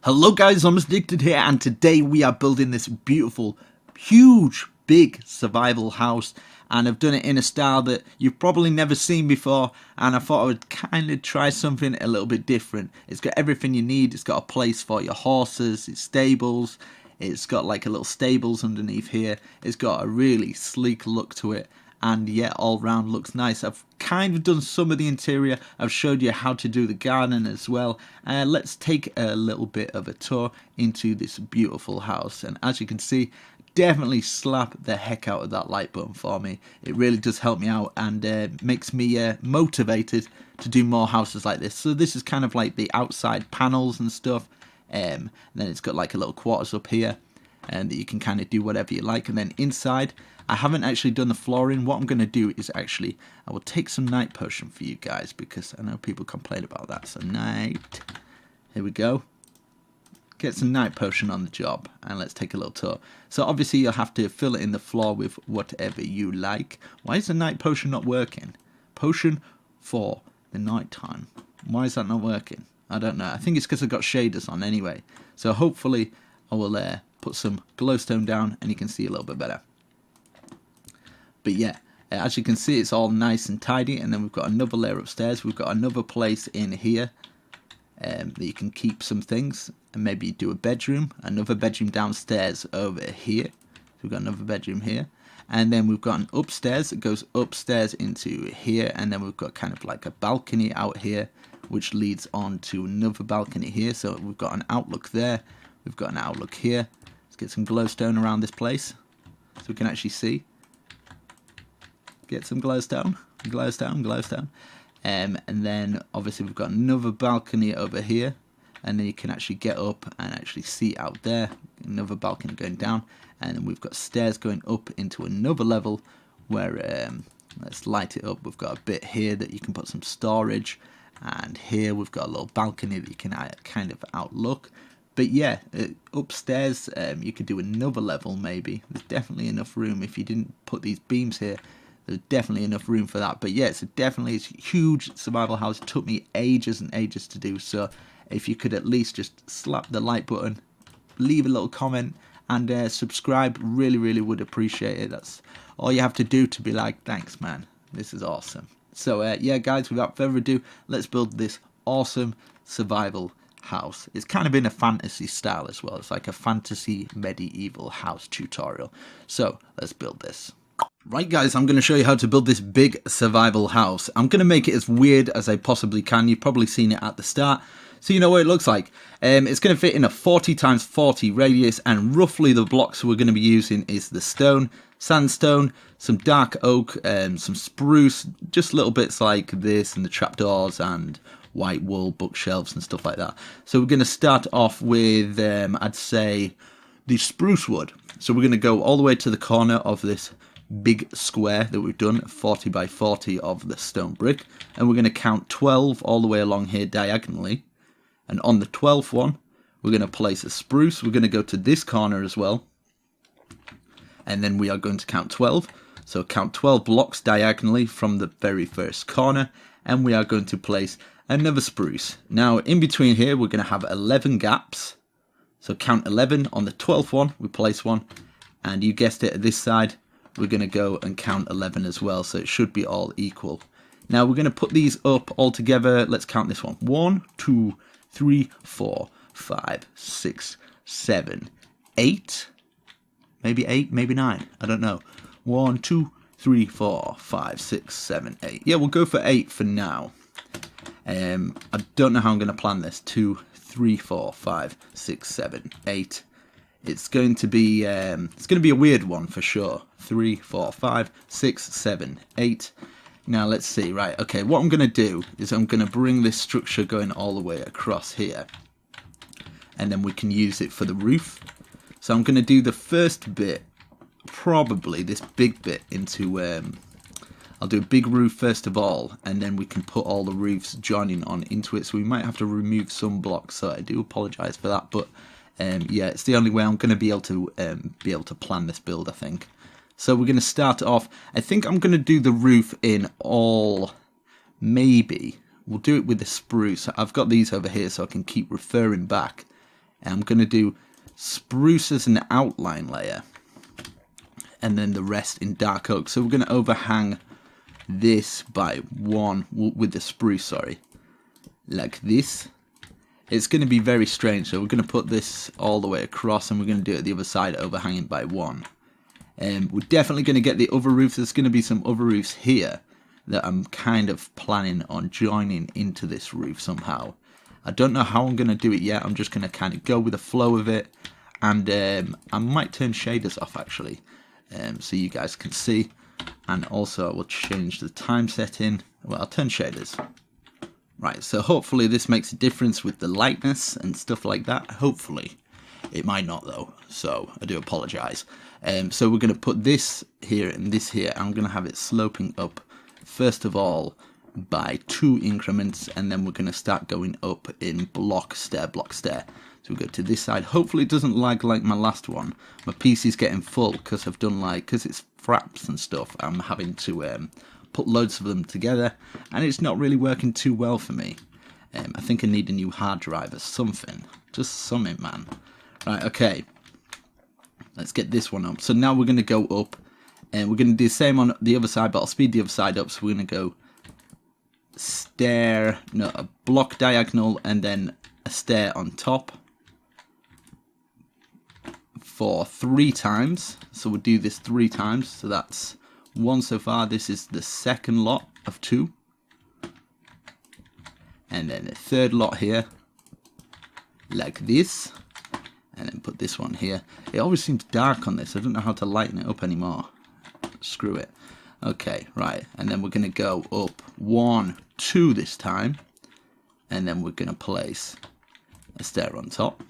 Hello guys, I'm Addicted here, and today we are building this beautiful, huge, big survival house, and I've done it in a style that you've probably never seen before, and I thought I would kind of try something a little bit different. It's got everything you need. It's got a place for your horses, it's stables, it's got like a little stables underneath here, it's got a really sleek look to it, and yeah, all round looks nice. I've kind of done some of the interior. I've showed you how to do the garden as well. Let's take a little bit of a tour into this beautiful house, and as you can see, definitely slap the heck out of that like button for me. It really does help me out and makes me motivated to do more houses like this. So this is kind of like the outside panels and stuff. Then it's got like a little quarters up here, and that you can kind of do whatever you like. And then inside, I haven't actually done the flooring. What I'm going to do is actually, I will take some night potion for you guys, because I know people complain about that. So night, here we go. Get some night potion on the job, and let's take a little tour. So obviously you'll have to fill it in the floor with whatever you like. Why is the night potion not working? Potion for the night time. Why is that not working? I don't know. I think it's because I've got shaders on anyway. So hopefully I will put some glowstone down and you can see a little bit better. But yeah, as you can see, it's all nice and tidy. And then we've got another layer upstairs. We've got another place in here that you can keep some things, and maybe do a bedroom. Another bedroom downstairs over here. So we've got another bedroom here. And then we've got an upstairs that goes upstairs into here. And then we've got kind of like a balcony out here, which leads on to another balcony here. So we've got an outlook there. We've got an outlook here. Let's get some glowstone around this place so we can actually see. Get some glowstone, glowstone. And then obviously we've got another balcony over here, and then you can actually get up and actually see out there. Another balcony going down, and then we've got stairs going up into another level where let's light it up. We've got a bit here that you can put some storage, and here we've got a little balcony that you can kind of outlook. But yeah, upstairs you could do another level maybe. There's definitely enough room. If you didn't put these beams here, there's definitely enough room for that. But yeah, it's a huge survival house. It took me ages and ages to do. So if you could at least just slap the like button, leave a little comment, and subscribe, really would appreciate it. That's all you have to do to be like, thanks man, this is awesome. So yeah guys, without further ado, let's build this awesome survival house. It's kind of in a fantasy style as well. It's like a fantasy medieval house tutorial. So let's build this. Right guys, I'm going to show you how to build this big survival house. I'm going to make it as weird as I possibly can. You've probably seen it at the start, so you know what it looks like. It's going to fit in a 40 × 40 radius, and roughly the blocks we're going to be using is the stone, sandstone, some dark oak, some spruce, just little bits like this, and the trapdoors and white wool bookshelves and stuff like that. So we're going to start off with, I'd say, the spruce wood. So we're going to go all the way to the corner of this big square that we've done, 40 × 40 of the stone brick, and we're going to count 12 all the way along here diagonally, and on the 12th one we're going to place a spruce. We're going to go to this corner as well, and then we are going to count 12, so count 12 blocks diagonally from the very first corner, and we are going to place another spruce. Now in between here we're going to have 11 gaps, so count 11. On the 12th one we place one, and you guessed it, at this side we're going to go and count 11 as well, so it should be all equal. Now we're going to put these up all together. Let's count this one. 1, 2, 3, 4, 5, 6, 7, 8. Maybe 8, maybe 9. I don't know. 1, 2, 3, 4, 5, 6, 7, 8. Yeah, we'll go for 8 for now. I don't know how I'm going to plan this. 2, 3, 4, 5, 6, 7, 8. It's going to be a weird one for sure. 3, 4, 5, 6, 7, 8. Now let's see. Right, okay, what I'm going to do is I'm going to bring this structure going all the way across here, and then we can use it for the roof. So I'm going to do the first bit, probably this big bit, into I'll do a big roof first of all, and then we can put all the roofs joining on into it. So we might have to remove some blocks, so I do apologize for that, but yeah, it's the only way I'm going to be able to plan this build, I think. So we're going to start off. I think I'm going to do the roof in all, maybe we'll do it with the spruce. I've got these over here so I can keep referring back And I'm going to do spruce as an outline layer, and then the rest in dark oak. So we're going to overhang this by one with the spruce, sorry, like this. It's going to be very strange, so we're going to put this all the way across, and we're going to do it the other side, overhanging by one. We're definitely going to get the other roof. There's going to be some other roofs here that I'm kind of planning on joining into this roof somehow. I don't know how I'm going to do it yet. I'm just going to kind of go with the flow of it, and I might turn shaders off actually, so you guys can see. And also I will change the time setting. Well, I'll turn shaders. Right, so hopefully this makes a difference with the lightness and stuff like that. Hopefully. It might not though, so I do apologise. So we're going to put this here and this here. I'm going to have it sloping up, first of all, by 2 increments, and then we're going to start going up in block, stair, block, stair. So we go to this side. Hopefully it doesn't lag like my last one. My PC's getting full because I've done because it's fraps and stuff. I'm having to put loads of them together, and it's not really working too well for me. I think I need a new hard drive or something. Just something, man. Right, okay. Let's get this one up. So now we're going to go up, and we're going to do the same on the other side, but I'll speed the other side up. So we're going to go stair, no, a block diagonal, and then a stair on top for 3 times. So we'll do this 3 times. So that's 1 so far. This is the second lot of 2. And then the third lot here, like this. And then put this one here. It always seems dark on this. I don't know how to lighten it up anymore. Screw it. Okay, right. And then we're going to go up 1, 2 this time. And then we're going to place a stair on top.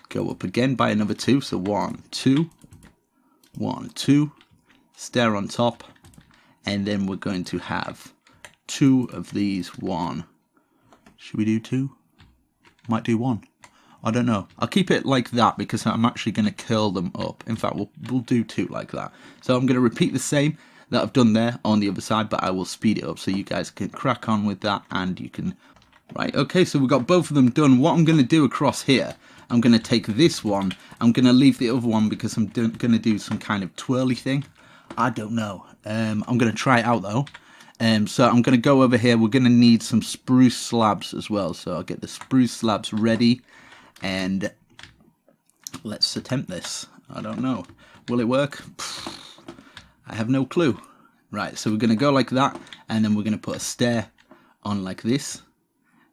Go up again by another 2. So 1, 2. 1, 2. Stair on top. And then we're going to have 2 of these. 1. Should we do 2? Might do 1. I don't know. I'll keep it like that because I'm actually going to curl them up. In fact, we'll do 2 like that. So I'm going to repeat the same that I've done there on the other side, but I will speed it up so you guys can crack on with that, and you can... Right, okay, so we've got both of them done. What I'm going to do across here, I'm going to take this one. I'm going to leave the other one because I'm going to do some kind of twirly thing. I don't know. I'm going to try it out though. So I'm going to go over here. We're going to need some spruce slabs as well. So I'll get the spruce slabs ready. And let's attempt this. I don't know. Will it work? I have no clue. Right, so we're going to go like that, and then we're going to put a stair on like this,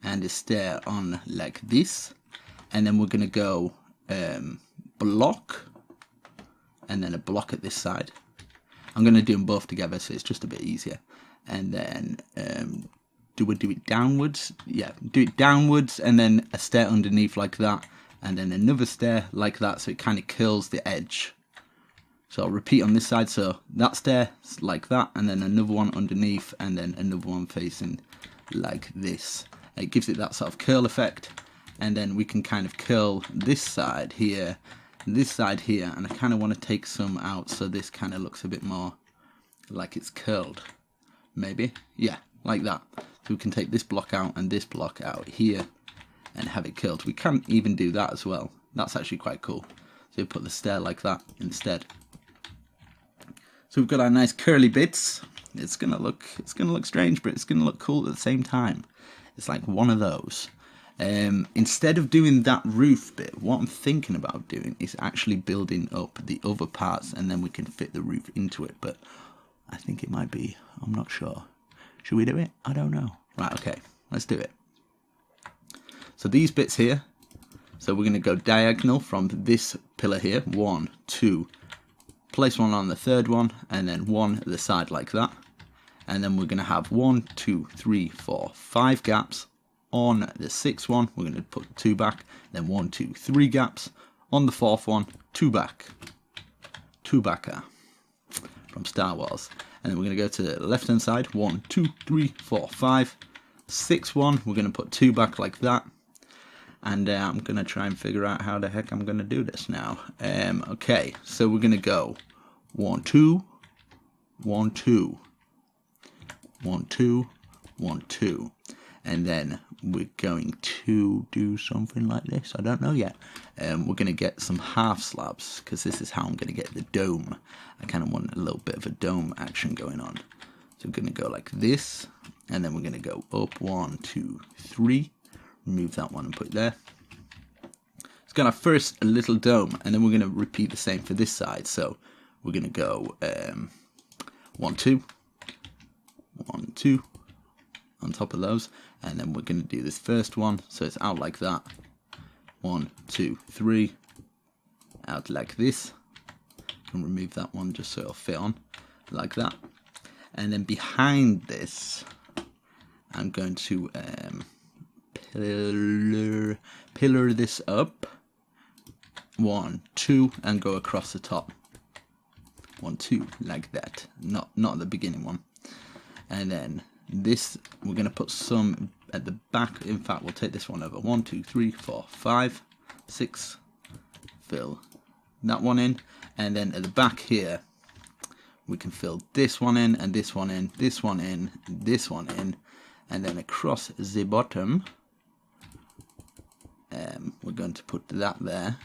and a stair on like this, and then we're going to go block, and then a block at this side. I'm going to do them both together, so it's just a bit easier. And then do we do it downwards? Yeah, do it downwards, and then a stair underneath like that, and then another stair like that, so it kind of curls the edge. So I'll repeat on this side, so that stair like that, and then another one underneath, and then another one facing like this. It gives it that sort of curl effect, and then we can kind of curl this side here, and I kind of want to take some out, so this kind of looks a bit more like it's curled. Maybe, yeah, like that. So we can take this block out and this block out here and have it curled. We can even do that as well. That's actually quite cool. So we put the stair like that instead. So we've got our nice curly bits. It's gonna look strange, but it's gonna look cool at the same time. It's like one of those. Instead of doing that roof bit, what I'm thinking about doing is actually building up the other parts, and then we can fit the roof into it. But I think it might be, I'm not sure. Should we do it? I don't know. Right, okay, let's do it. So these bits here, so we're going to go diagonal from this pillar here. 1, 2, place one on the third one, and then one at the side like that. And then we're going to have 1, 2, 3, 4, 5 gaps. On the 6th one, we're going to put 2 back. Then 1, 2, 3 gaps. On the 4th one, 2 back. 2 backer from Star Wars. And then we're going to go to the left hand side. 1, 2, 3, 4, 5. 6th one, we're going to put 2 back like that. And I'm going to try and figure out how the heck I'm going to do this now. Okay, so we're going to go 1, 2, 1, 2, 1, 2, 1, 2. And then we're going to do something like this. I don't know yet. We're going to get some half slabs, because this is how I'm going to get the dome. I kind of want a little bit of a dome action going on. So we're going to go like this, and then we're going to go up 1, 2, 3. Remove that one and put it there. It's going to have first a little dome, and then we're going to repeat the same for this side. So we're going to go 1, 2, 1, 2 on top of those, and then we're going to do this first one, so it's out like that. 1, 2, 3, out like this. Can remove that one just so it'll fit on like that. And then behind this, I'm going to pillar this up. 1, 2, and go across the top. 1, 2, like that. Not the beginning one. And then this, we're going to put some at the back. In fact, we'll take this one over. 1, 2, 3, 4, 5, 6. Fill that one in. And then at the back here, we can fill this one in, and this one in, this one in, this one in. And then across the bottom, we're going to put that there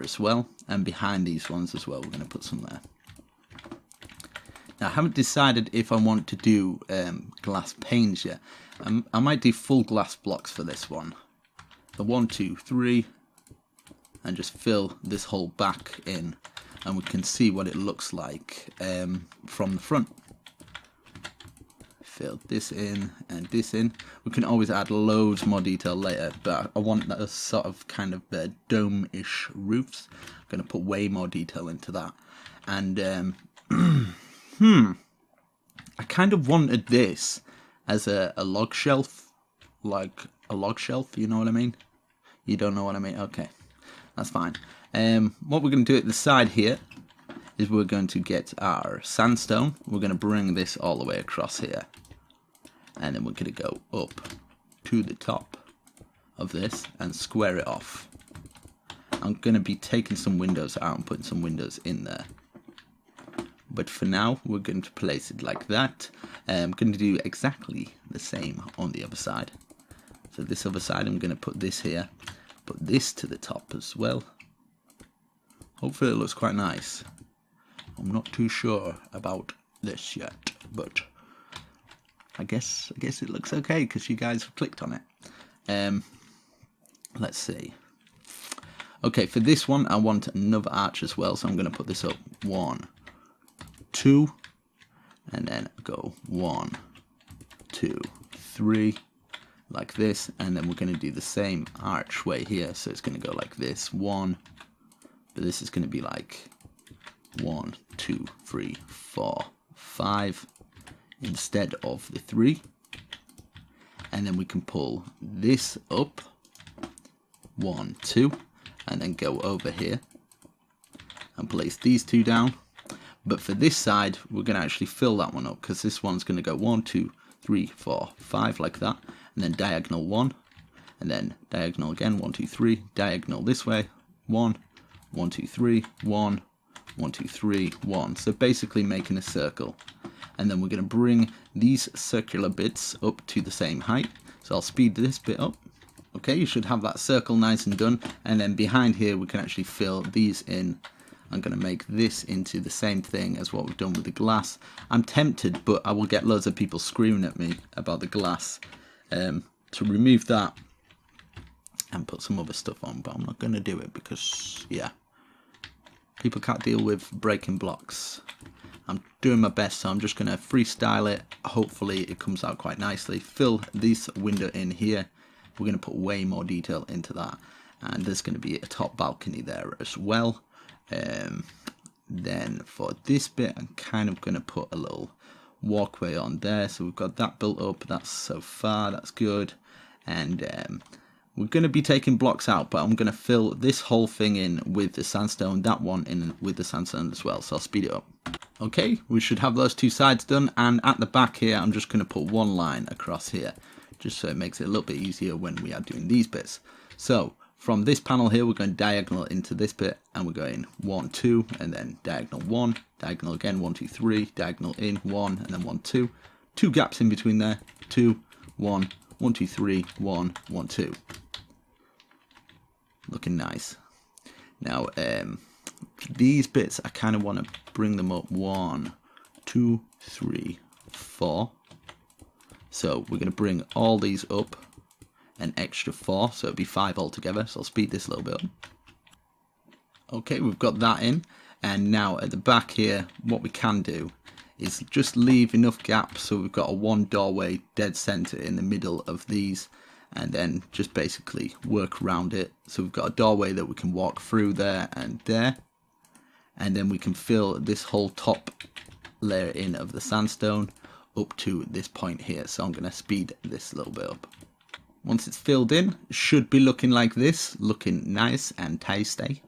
as well. And behind these ones as well, we're going to put some there. Now, I haven't decided if I want to do glass panes yet. I might do full glass blocks for this one. The 1, 2, 3, and just fill this whole back in, and we can see what it looks like from the front. Fill this in and this in. We can always add loads more detail later, but I want that sort of kind of dome-ish roofs. I'm going to put way more detail into that. And I kind of wanted this as a log shelf, like a log shelf, you know what I mean? You don't know what I mean? Okay, that's fine. What we're going to do at the side here is we're going to get our sandstone. We're going to bring this all the way across here. And then we're going to go up to the top of this and square it off. I'm going to be taking some windows out and putting some windows in there. But for now, we're going to place it like that. I'm going to do exactly the same on the other side. So this other side, I'm going to put this here. Put this to the top as well. Hopefully it looks quite nice. I'm not too sure about this yet, but I guess it looks okay because you guys have clicked on it. Let's see. Okay, for this one, I want another arch as well, so I'm going to put this up 1, 2, and then go 1, 2, 3, like this, and then we're going to do the same archway here, so it's going to go like this, 1, but this is going to be like 1, 2, 3, 4, 5, instead of the 3, and then we can pull this up, 1, 2, and then go over here and place these two down. But for this side, we're going to actually fill that one up, because this one's going to go 1, 2, 3, 4, 5 like that, and then diagonal 1, and then diagonal again, 1, 2, 3, diagonal this way, 1, 1, 2, 3, 1, 1, 2, 3, 1. So basically making a circle. And then we're going to bring these circular bits up to the same height. So I'll speed this bit up. Okay, you should have that circle nice and done. And then behind here, we can actually fill these in. I'm going to make this into the same thing as what we've done with the glass. I'm tempted, but I will get loads of people screaming at me about the glass. To remove that and put some other stuff on, but I'm not going to do it because, yeah, people can't deal with breaking blocks. I'm doing my best, so I'm just going to freestyle it. Hopefully it comes out quite nicely. Fill this window in here. We're going to put way more detail into that. And there's going to be a top balcony there as well. Then for this bit, I'm kind of going to put a little walkway on there. So we've got that built up. That's so far, that's good. And we're going to be taking blocks out, but I'm going to fill this whole thing in with the sandstone, that one in with the sandstone as well. So I'll speed it up. Okay, we should have those two sides done, and at the back here I'm just going to put one line across here, just so it makes it a little bit easier when we are doing these bits. So from this panel here, we're going diagonal into this bit, and we're going 1, 2, and then diagonal 1, diagonal again, 1, 2, 3, diagonal in 1, and then 1, 2, 2 gaps in between there, 2, 1, 1, 2, 3, 1, 1, 2. Looking nice. Now, these bits, I kind of want to bring them up 1, 2, 3, 4. So we're going to bring all these up an extra 4, so it'll be 5 altogether. So I'll speed this a little bit up. Okay, we've got that in, and now at the back here, what we can do is just leave enough gaps so we've got a 1 doorway dead center in the middle of these, and then just basically work around it. So we've got a doorway that we can walk through there, and then we can fill this whole top layer in of the sandstone up to this point here. So I'm going to speed this a little bit up. Once it's filled in, it should be looking like this, looking nice and tasty.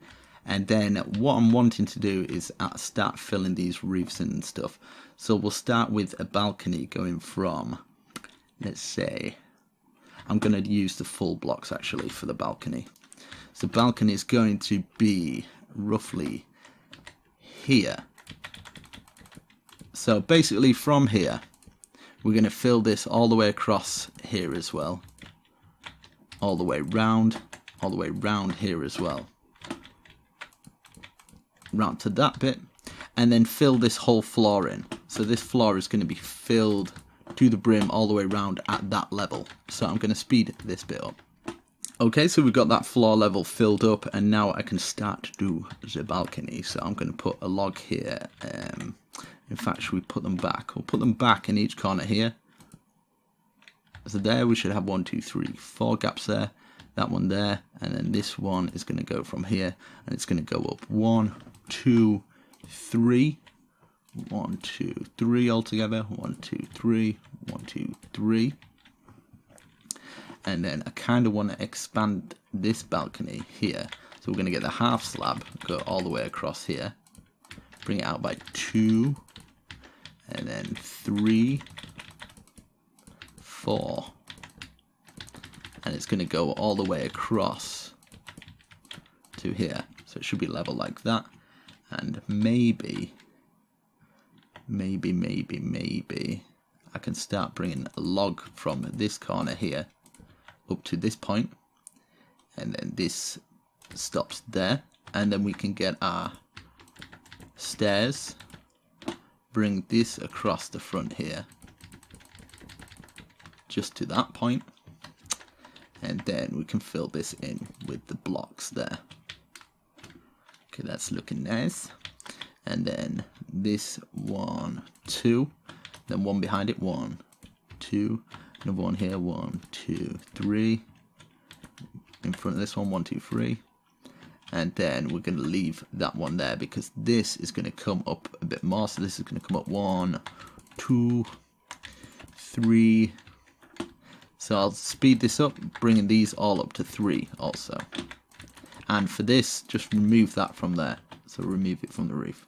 And then what I'm wanting to do is start filling these roofs and stuff. So we'll start with a balcony going from, let's say, I'm going to use the full blocks actually for the balcony. So the balcony is going to be roughly here. So basically from here, we're going to fill this all the way across here as well. All the way round here as well. Round to that bit, and then fill this whole floor in. So this floor is going to be filled to the brim all the way around at that level. So I'm going to speed this bit up. Okay, so we've got that floor level filled up, and now I can start to do the balcony. So I'm going to put a log here. In fact, should we put them back? We'll put them back in each corner here. So there we should have 1, 2, 3, 4 gaps there. That one there, and then this one is going to go from here, and it's going to go up 1, 2, 3, 1, 2, 3 altogether. 1, 2, 3, 1, 2, 3. And then I kind of want to expand this balcony here. So we're going to get the half slab, go all the way across here, bring it out by 2, and then 3, 4. And it's going to go all the way across to here. So it should be level like that. And maybe I can start bringing a log from this corner here up to this point. And then this stops there. And then we can get our stairs, bring this across the front here, just to that point. And then we can fill this in with the blocks there. Okay, that's looking nice. And then this 1, 2, then one behind it, 1, 2, another one here, 1, 2, 3. In front of this one, 1, 2, 3. And then we're going to leave that one there because this is going to come up a bit more. So this is going to come up 1, 2, 3. So I'll speed this up, bringing these all up to 3 also. And for this, just remove that from there. So remove it from the roof.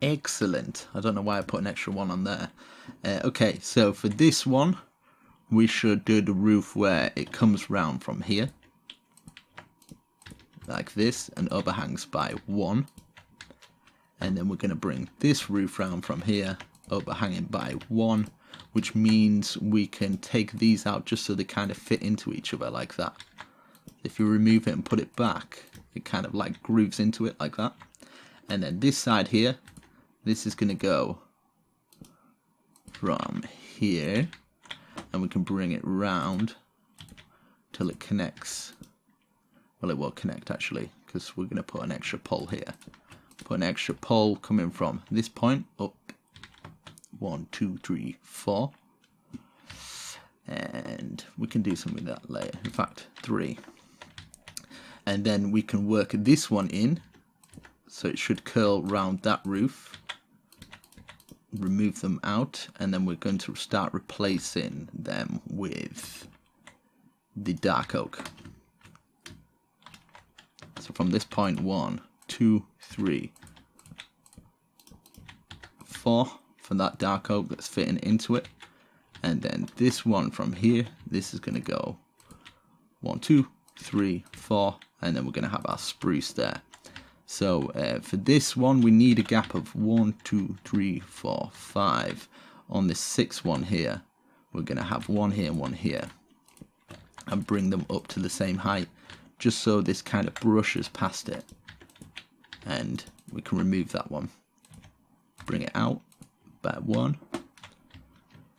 Excellent. I don't know why I put an extra 1 on there. Okay, so for this one, we should do the roof where it comes round from here. Like this, and overhangs by 1. And then we're going to bring this roof round from here, overhanging by 1. Which means we can take these out just so they kind of fit into each other like that. If you remove it and put it back, it kind of like grooves into it like that. And then this side here, this is going to go from here, and we can bring it round till it connects. Well, it will connect actually, because we're going to put an extra pole here. Put an extra pole coming from this point up. 1, 2, 3, 4. And we can do something with that later. In fact, 3. And then we can work this one in. So it should curl round that roof. Remove them out. And then we're going to start replacing them with the dark oak. So from this point, 1, 2, 3, 4. For that dark oak that's fitting into it. And then this one from here, this is going to go 1, 2, 3, 4, and then we're going to have our spruce there. So for this one, we need a gap of 1, 2, 3, 4, 5 on this 6th one here, we're going to have one here and one here, and bring them up to the same height, just so this kind of brushes past it. And we can remove that one, bring it out by one,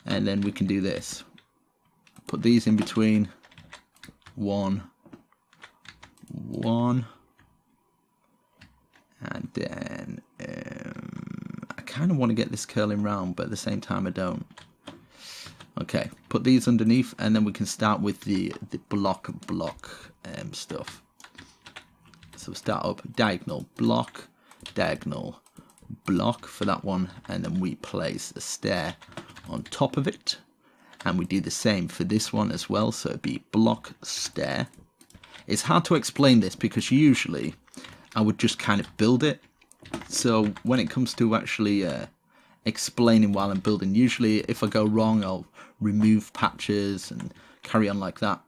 and then we can do this. Put these in between, one, and then I kind of want to get this curling round, but at the same time I don't. Okay, put these underneath, and then we can start with the block stuff. So we'll start up diagonal block for that one, and then we place a stair on top of it, and we do the same for this one as well. So it'd be block stair. It's hard to explain this because usually I would just kind of build it. So when it comes to actually explaining while I'm building, usually if I go wrong, I'll remove patches and carry on like that.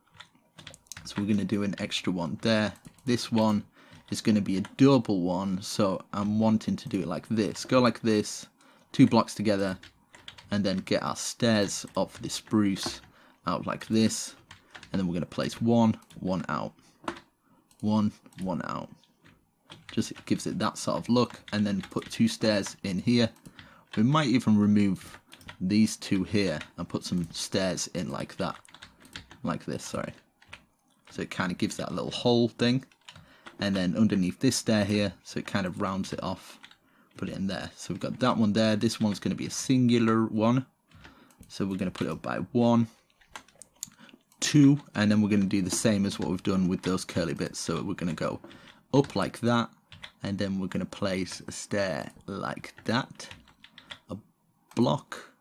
So we're going to do an extra one there. This one is going to be a double one, so I'm wanting to do it like this. Go like this, 2 blocks together, and then get our stairs up for the spruce out like this. And then we're going to place one out, one out. Just gives it that sort of look, and then put 2 stairs in here. We might even remove these 2 here and put some stairs in like that, like this, sorry. So it kind of gives that little hole thing, and then underneath this stair here, so it kind of rounds it off, put it in there. So we've got that one there. This one's going to be a singular one, so we're going to put it up by 1, 2, and then we're going to do the same as what we've done with those curly bits. So we're going to go up like that, and then we're going to place a stair like that, a block,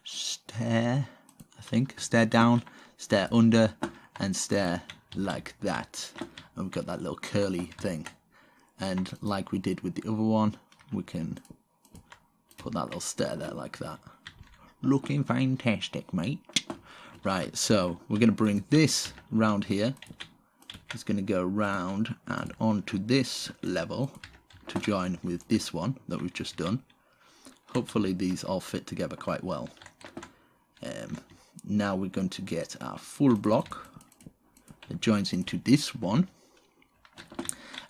stair, I think, stair down, stair under, and stair like that. And we've got that little curly thing. And like we did with the other one, we can put that little stair there like that. Looking fantastic, mate. Right, so we're going to bring this round here. It's going to go round and onto this level to join with this one that we've just done. Hopefully these all fit together quite well. Now we're going to get our full block that joins into this one,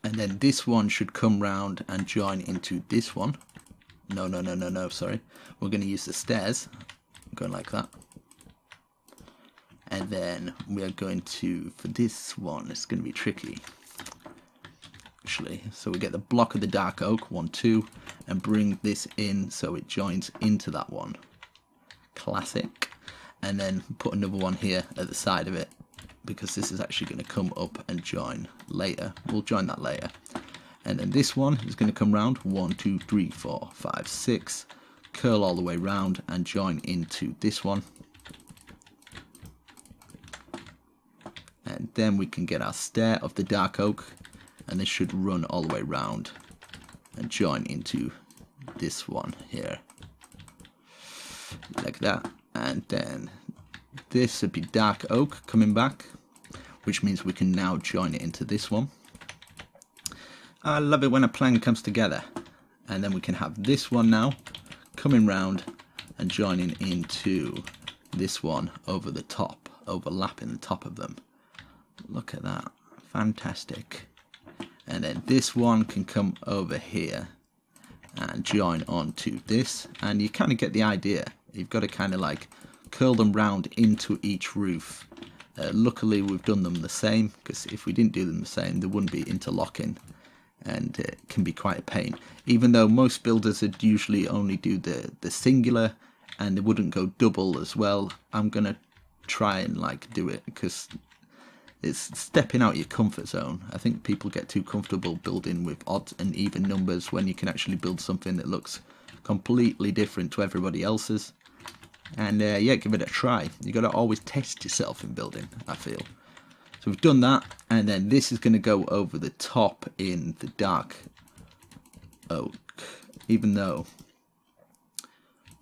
and then this one should come round and join into this one. No, sorry. We're going to use the stairs, going like that. And then we are going to, for this one, it's going to be tricky, actually. So we get the block of the dark oak, 1, 2, and bring this in so it joins into that one. Classic. And then put another one here at the side of it, because this is actually going to come up and join later. We'll join that later. And then this one is going to come round, 1, 2, 3, 4, 5, 6, curl all the way round and join into this one. And then we can get our stair of the dark oak, and this should run all the way round and join into this one here, like that. And then this would be dark oak coming back, which means we can now join it into this one. I love it when a plan comes together. And then we can have this one now coming round and joining into this one over the top, overlapping the top of them. Look at that, fantastic. And then this one can come over here and join onto this, and you kind of get the idea. You've got to kind of like curl them round into each roof. Luckily we've done them the same, because if we didn't do them the same there wouldn't be interlocking, and it can be quite a pain. Even though most builders would usually only do the singular and they wouldn't go double as well, I'm gonna try and like do it, because it's stepping out your comfort zone. I think people get too comfortable building with odd and even numbers when you can actually build something that looks completely different to everybody else's. And yeah, give it a try. You got to always test yourself in building, I feel. So we've done that, and then this is going to go over the top in the dark oak, even though,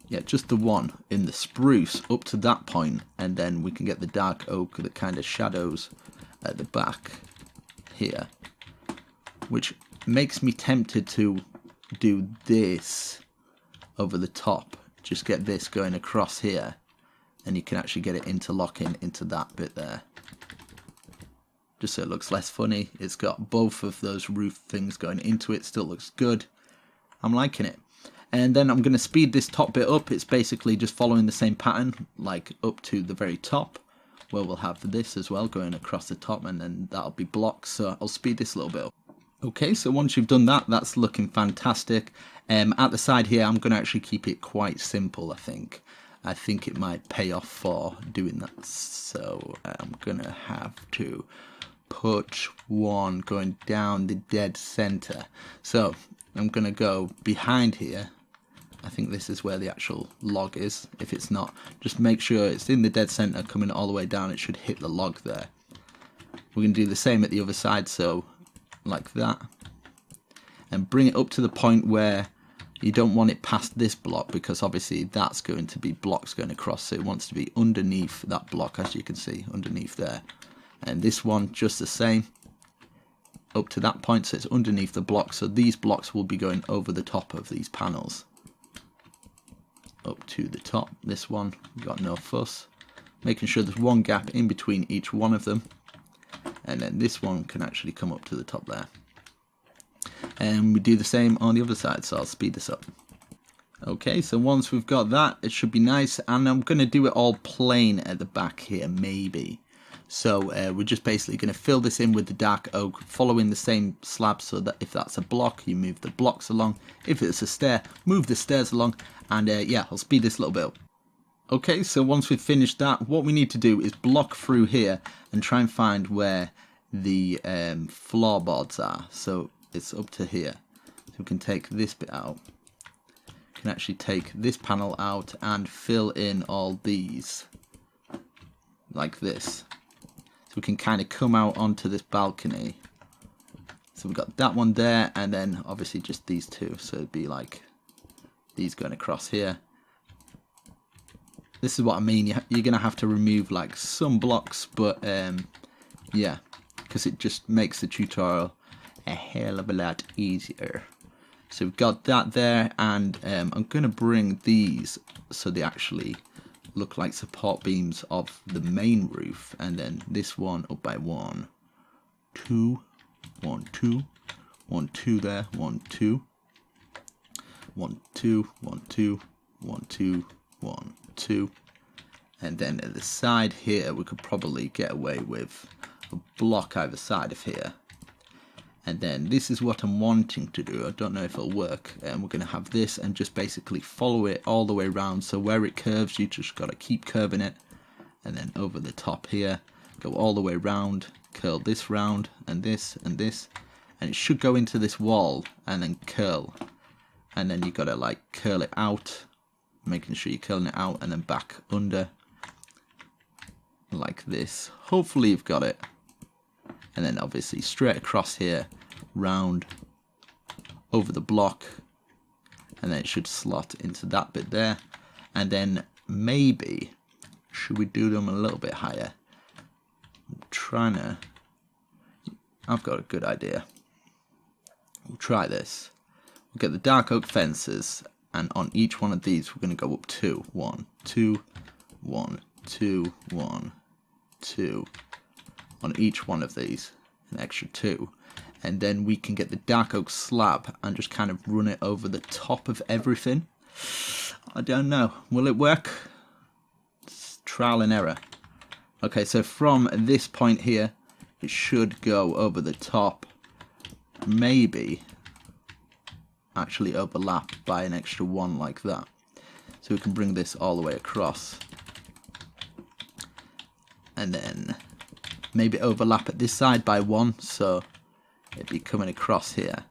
yeah, just the one in the spruce up to that point, and then we can get the dark oak that kind of shadows at the back here, which makes me tempted to do this over the top. Just get this going across here and you can actually get it interlocking into that bit there, just so it looks less funny. It's got both of those roof things going into it, still looks good. I'm liking it. And then I'm going to speed this top bit up. It's basically just following the same pattern, like up to the very top, where we'll have this as well going across the top, and then that'll be blocks. So I'll speed this a little bit up. Okay, so once you've done that, that's looking fantastic. At the side here, I'm going to actually keep it quite simple, I think. I think it might pay off for doing that. So I'm going to have to put one going down the dead center. So I'm going to go behind here. I think this is where the actual log is. If it's not, just make sure it's in the dead center, coming all the way down. It should hit the log there. We're going to do the same at the other side, so like that. And bring it up to the point where you don't want it past this block, because obviously that's going to be blocks going across. So it wants to be underneath that block, as you can see, underneath there. And this one, just the same. Up to that point, so it's underneath the block. So these blocks will be going over the top of these panels. Up to the top. This one, got no fuss. Making sure there's one gap in between each one of them. And then this one can actually come up to the top there. And we do the same on the other side, so I'll speed this up. Okay, so once we've got that, it should be nice. And I'm going to do it all plain at the back here, maybe. So we're just basically going to fill this in with the dark oak, following the same slab, so that if that's a block, you move the blocks along. If it's a stair, move the stairs along. And yeah, I'll speed this a little bit up. Okay, so once we've finished that, what we need to do is block through here and try and find where the floorboards are. So it's up to here. So we can take this bit out. We can actually take this panel out and fill in all these like this. So we can kind of come out onto this balcony. So we've got that one there, and then obviously just these two. So it'd be like these going across here. This is what I mean. You're going to have to remove like some blocks, but yeah, because it just makes the tutorial a hell of a lot easier. So we've got that there, and I'm going to bring these so they actually look like support beams of the main roof, and then this one up by 1, 2, 1, 2, 1, 2 there, 1, 2, 1, 2, 1, 2, 1, 2, 1, 2, and then at the side here we could probably get away with a block either side of here. And then this is what I'm wanting to do. I don't know if it'll work. And we're going to have this and just basically follow it all the way around. So where it curves, you just got to keep curving it. And then over the top here, go all the way around, curl this round, and this, and this. And it should go into this wall and then curl. And then you got to like curl it out, making sure you're curling it out and then back under. Like this. Hopefully you've got it. And then obviously straight across here, round, over the block, and then it should slot into that bit there. And then maybe, should we do them a little bit higher? I've got a good idea. We'll try this. We'll get the dark oak fences, and on each one of these we're going to go up 2, 1, 2, 1, 2, 1, 2. On each one of these, an extra 2, and then we can get the dark oak slab and just kind of run it over the top of everything. I don't know, will it work? It's trial and error. Okay, so from this point here it should go over the top, maybe actually overlap by an extra 1 like that, so we can bring this all the way across, and then maybe overlap at this side by 1, so it'd be coming across here.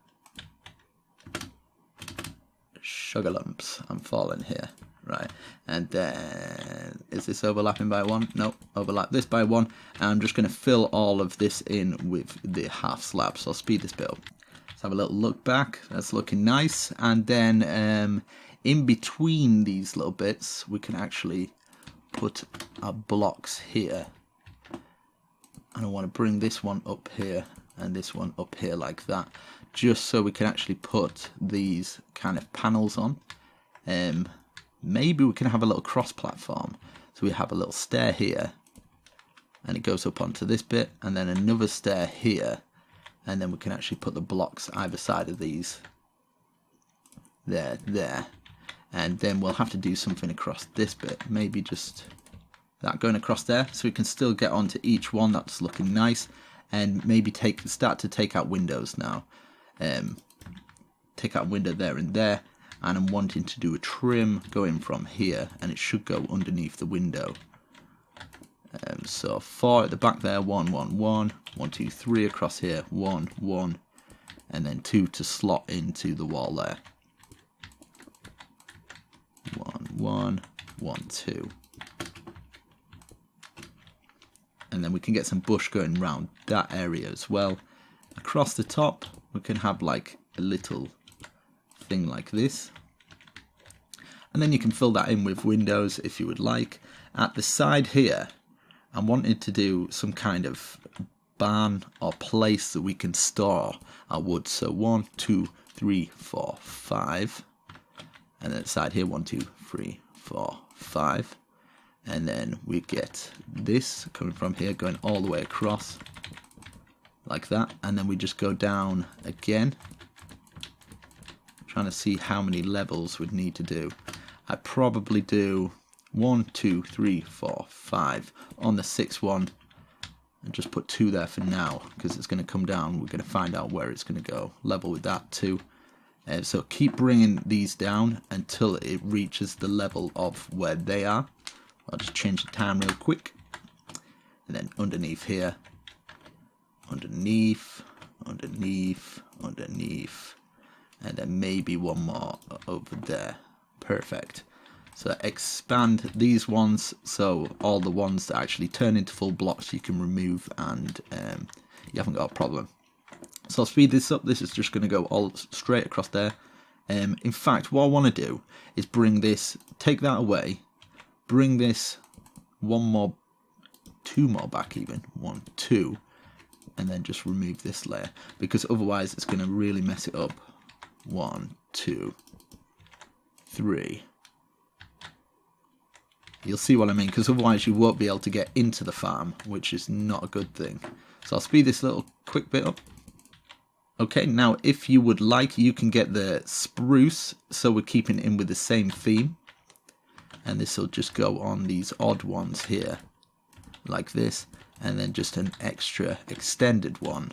Sugar lumps, I'm falling here, right? And then, is this overlapping by 1? No, overlap this by 1. And I'm just going to fill all of this in with the half slab, so I'll speed this bit up. Let's have a little look back, that's looking nice. And then in between these little bits, we can actually put our blocks here. And I want to bring this one up here and this one up here like that, just so we can actually put these kind of panels on. Maybe we can have a little cross platform. So we have a little stair here, and it goes up onto this bit, and then another stair here, and then we can actually put the blocks either side of these. There. And then we'll have to do something across this bit, maybe just that going across there, so we can still get onto each one. That's looking nice. And maybe start to take out windows now. Take out a window there and there, and I'm wanting to do a trim going from here, and it should go underneath the window. So 4 at the back there, 1, 1, 1, 1, 2, 3 across here, 1, 1, and then 2 to slot into the wall there. 1, 1, 1, 2. And then we can get some bush going around that area as well. Across the top, we can have like a little thing like this. And then you can fill that in with windows if you would like. At the side here, I wanted to do some kind of barn or place that we can store our wood. So 1, 2, 3, 4, 5. And then at the side here, 1, 2, 3, 4, 5. And then we get this coming from here, going all the way across, like that. And then we just go down again. Trying to see how many levels we'd need to do. I'd probably do 1, 2, 3, 4, 5 on the 6th one. And just put 2 there for now, because it's going to come down. We're going to find out where it's going to go. Level with that too. So keep bringing these down until it reaches the level of where they are. I'll just change the time real quick. And then underneath here, underneath, underneath, underneath, and then maybe one more over there. Perfect. So expand these ones, so all the ones that actually turn into full blocks you can remove, and you haven't got a problem. So I'll speed this up. This is just going to go all straight across there. In fact, what I want to do is bring this, take that away, bring this 1 more, 2 more back even, 1, 2, and then just remove this layer, because otherwise it's going to really mess it up. 1, 2, 3. You'll see what I mean, because otherwise you won't be able to get into the farm, which is not a good thing. So I'll speed this little quick bit up. Okay, now if you would like, you can get the spruce, so we're keeping in with the same theme. And this will just go on these odd ones here, like this, and then just an extra extended one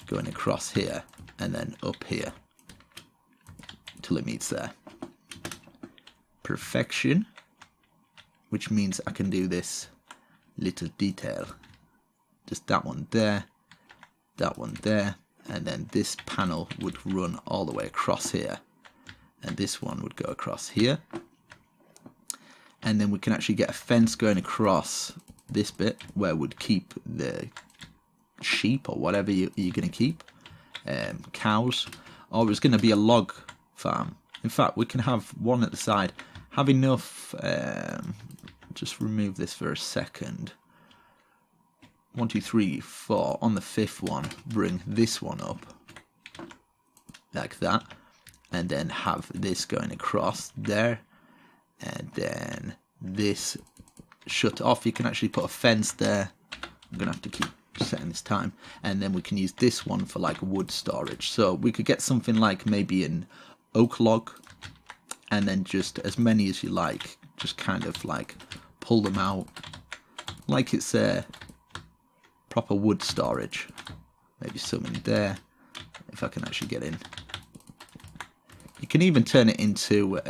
going across here, and then up here, till it meets there. Perfection, which means I can do this little detail. Just that one there, that one there, and then this panel would run all the way across here, and this one would go across here. And then we can actually get a fence going across this bit where we'd keep the sheep or whatever you're going to keep, cows, or it's going to be a log farm. In fact, we can have one at the side. Have enough, just remove this for a second. 1, 2, 3, 4. On the 5th one, bring this one up like that, and then have this going across there. And then this shut off. You can actually put a fence there. I'm going to have to keep setting this time. And then we can use this one for like wood storage. So we could get something like maybe an oak log, and then just as many as you like. Just kind of like pull them out like it's a proper wood storage. Maybe some in there, if I can actually get in. You can even turn it into...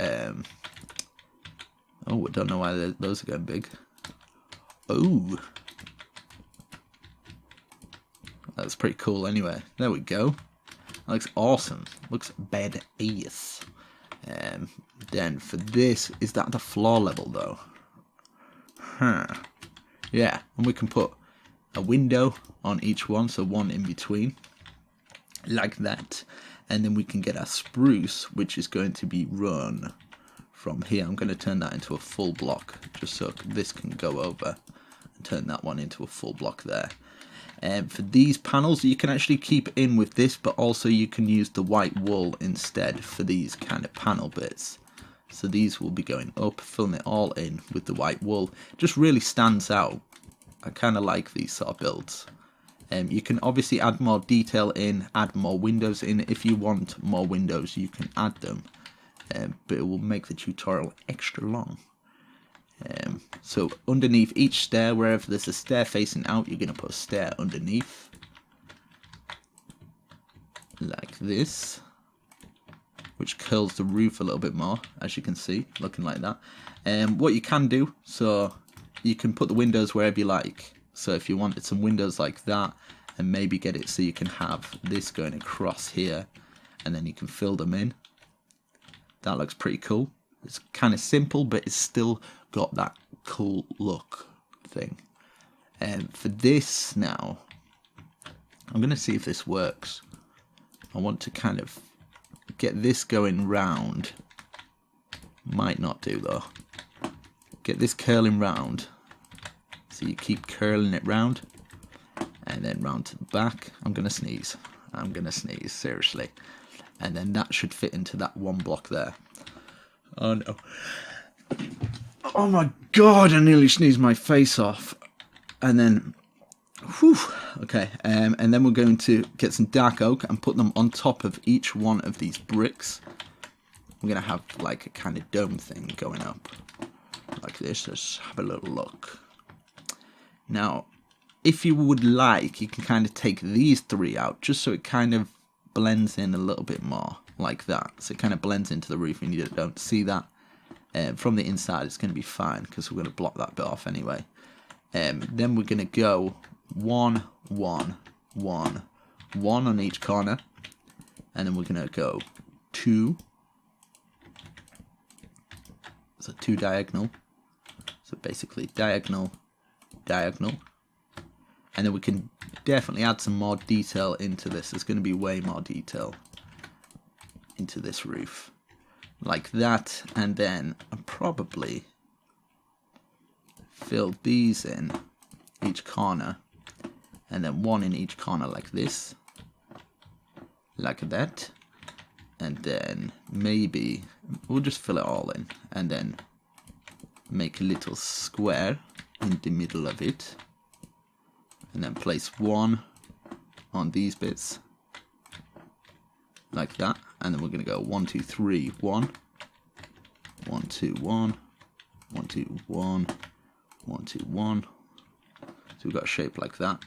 oh, I don't know why those are going big. Oh. That's pretty cool anyway. There we go. That looks awesome. Looks badass. Then for this, is that the floor level though? Huh. Yeah, and we can put a window on each one, so one in between. Like that. And then we can get our spruce, which is going to be run from here. I'm going to turn that into a full block, just so this can go over and turn that one into a full block there. And for these panels, you can actually keep in with this, but also you can use the white wool instead for these kind of panel bits. So these will be going up, filling it all in with the white wool. It just really stands out. I kind of like these sort of builds. You can obviously add more detail in, add more windows in. If you want more windows, you can add them. But it will make the tutorial extra long. So underneath each stair, wherever there's a stair facing out, you're going to put a stair underneath. Like this. Which curls the roof a little bit more, as you can see, looking like that. What you can do, so you can put the windows wherever you like. So if you wanted some windows like that, and maybe get it so you can have this going across here, and then you can fill them in. That looks pretty cool. It's kind of simple, but it's still got that cool look thing. For this now, I'm going to see if this works. I want to kind of get this going round. Might not do though. Get this curling round. So you keep curling it round. And then round to the back. I'm going to sneeze. I'm going to sneeze, seriously. And then that should fit into that one block there. Oh no. Oh my god, I nearly sneezed my face off. And then, whew, okay. And then we're going to get some dark oak and put them on top of each one of these bricks. We're going to have like a kind of dome thing going up. Like this. Let's have a little look. Now, if you would like, you can kind of take these three out just so it kind of blends in a little bit more. Like that. So it kind of blends into the roof and you don't see that. From the inside it's going to be fine because we're going to block that bit off anyway. Then we're going to go 1, 1, 1, 1 on each corner. And then we're going to go 2. So 2 diagonal. So basically diagonal, diagonal. And then we can definitely add some more detail into this. There's going to be way more detail into this roof. Like that. And then I'll probably fill these in each corner. And then 1 in each corner like this. Like that. And then maybe we'll just fill it all in. And then make a little square in the middle of it. And then place 1 on these bits. Like that. And then we're going to go 1, 2, 3, 1. 1, 2, 1. 1, 2, 1. 1, 2, 1. So we've got a shape like that.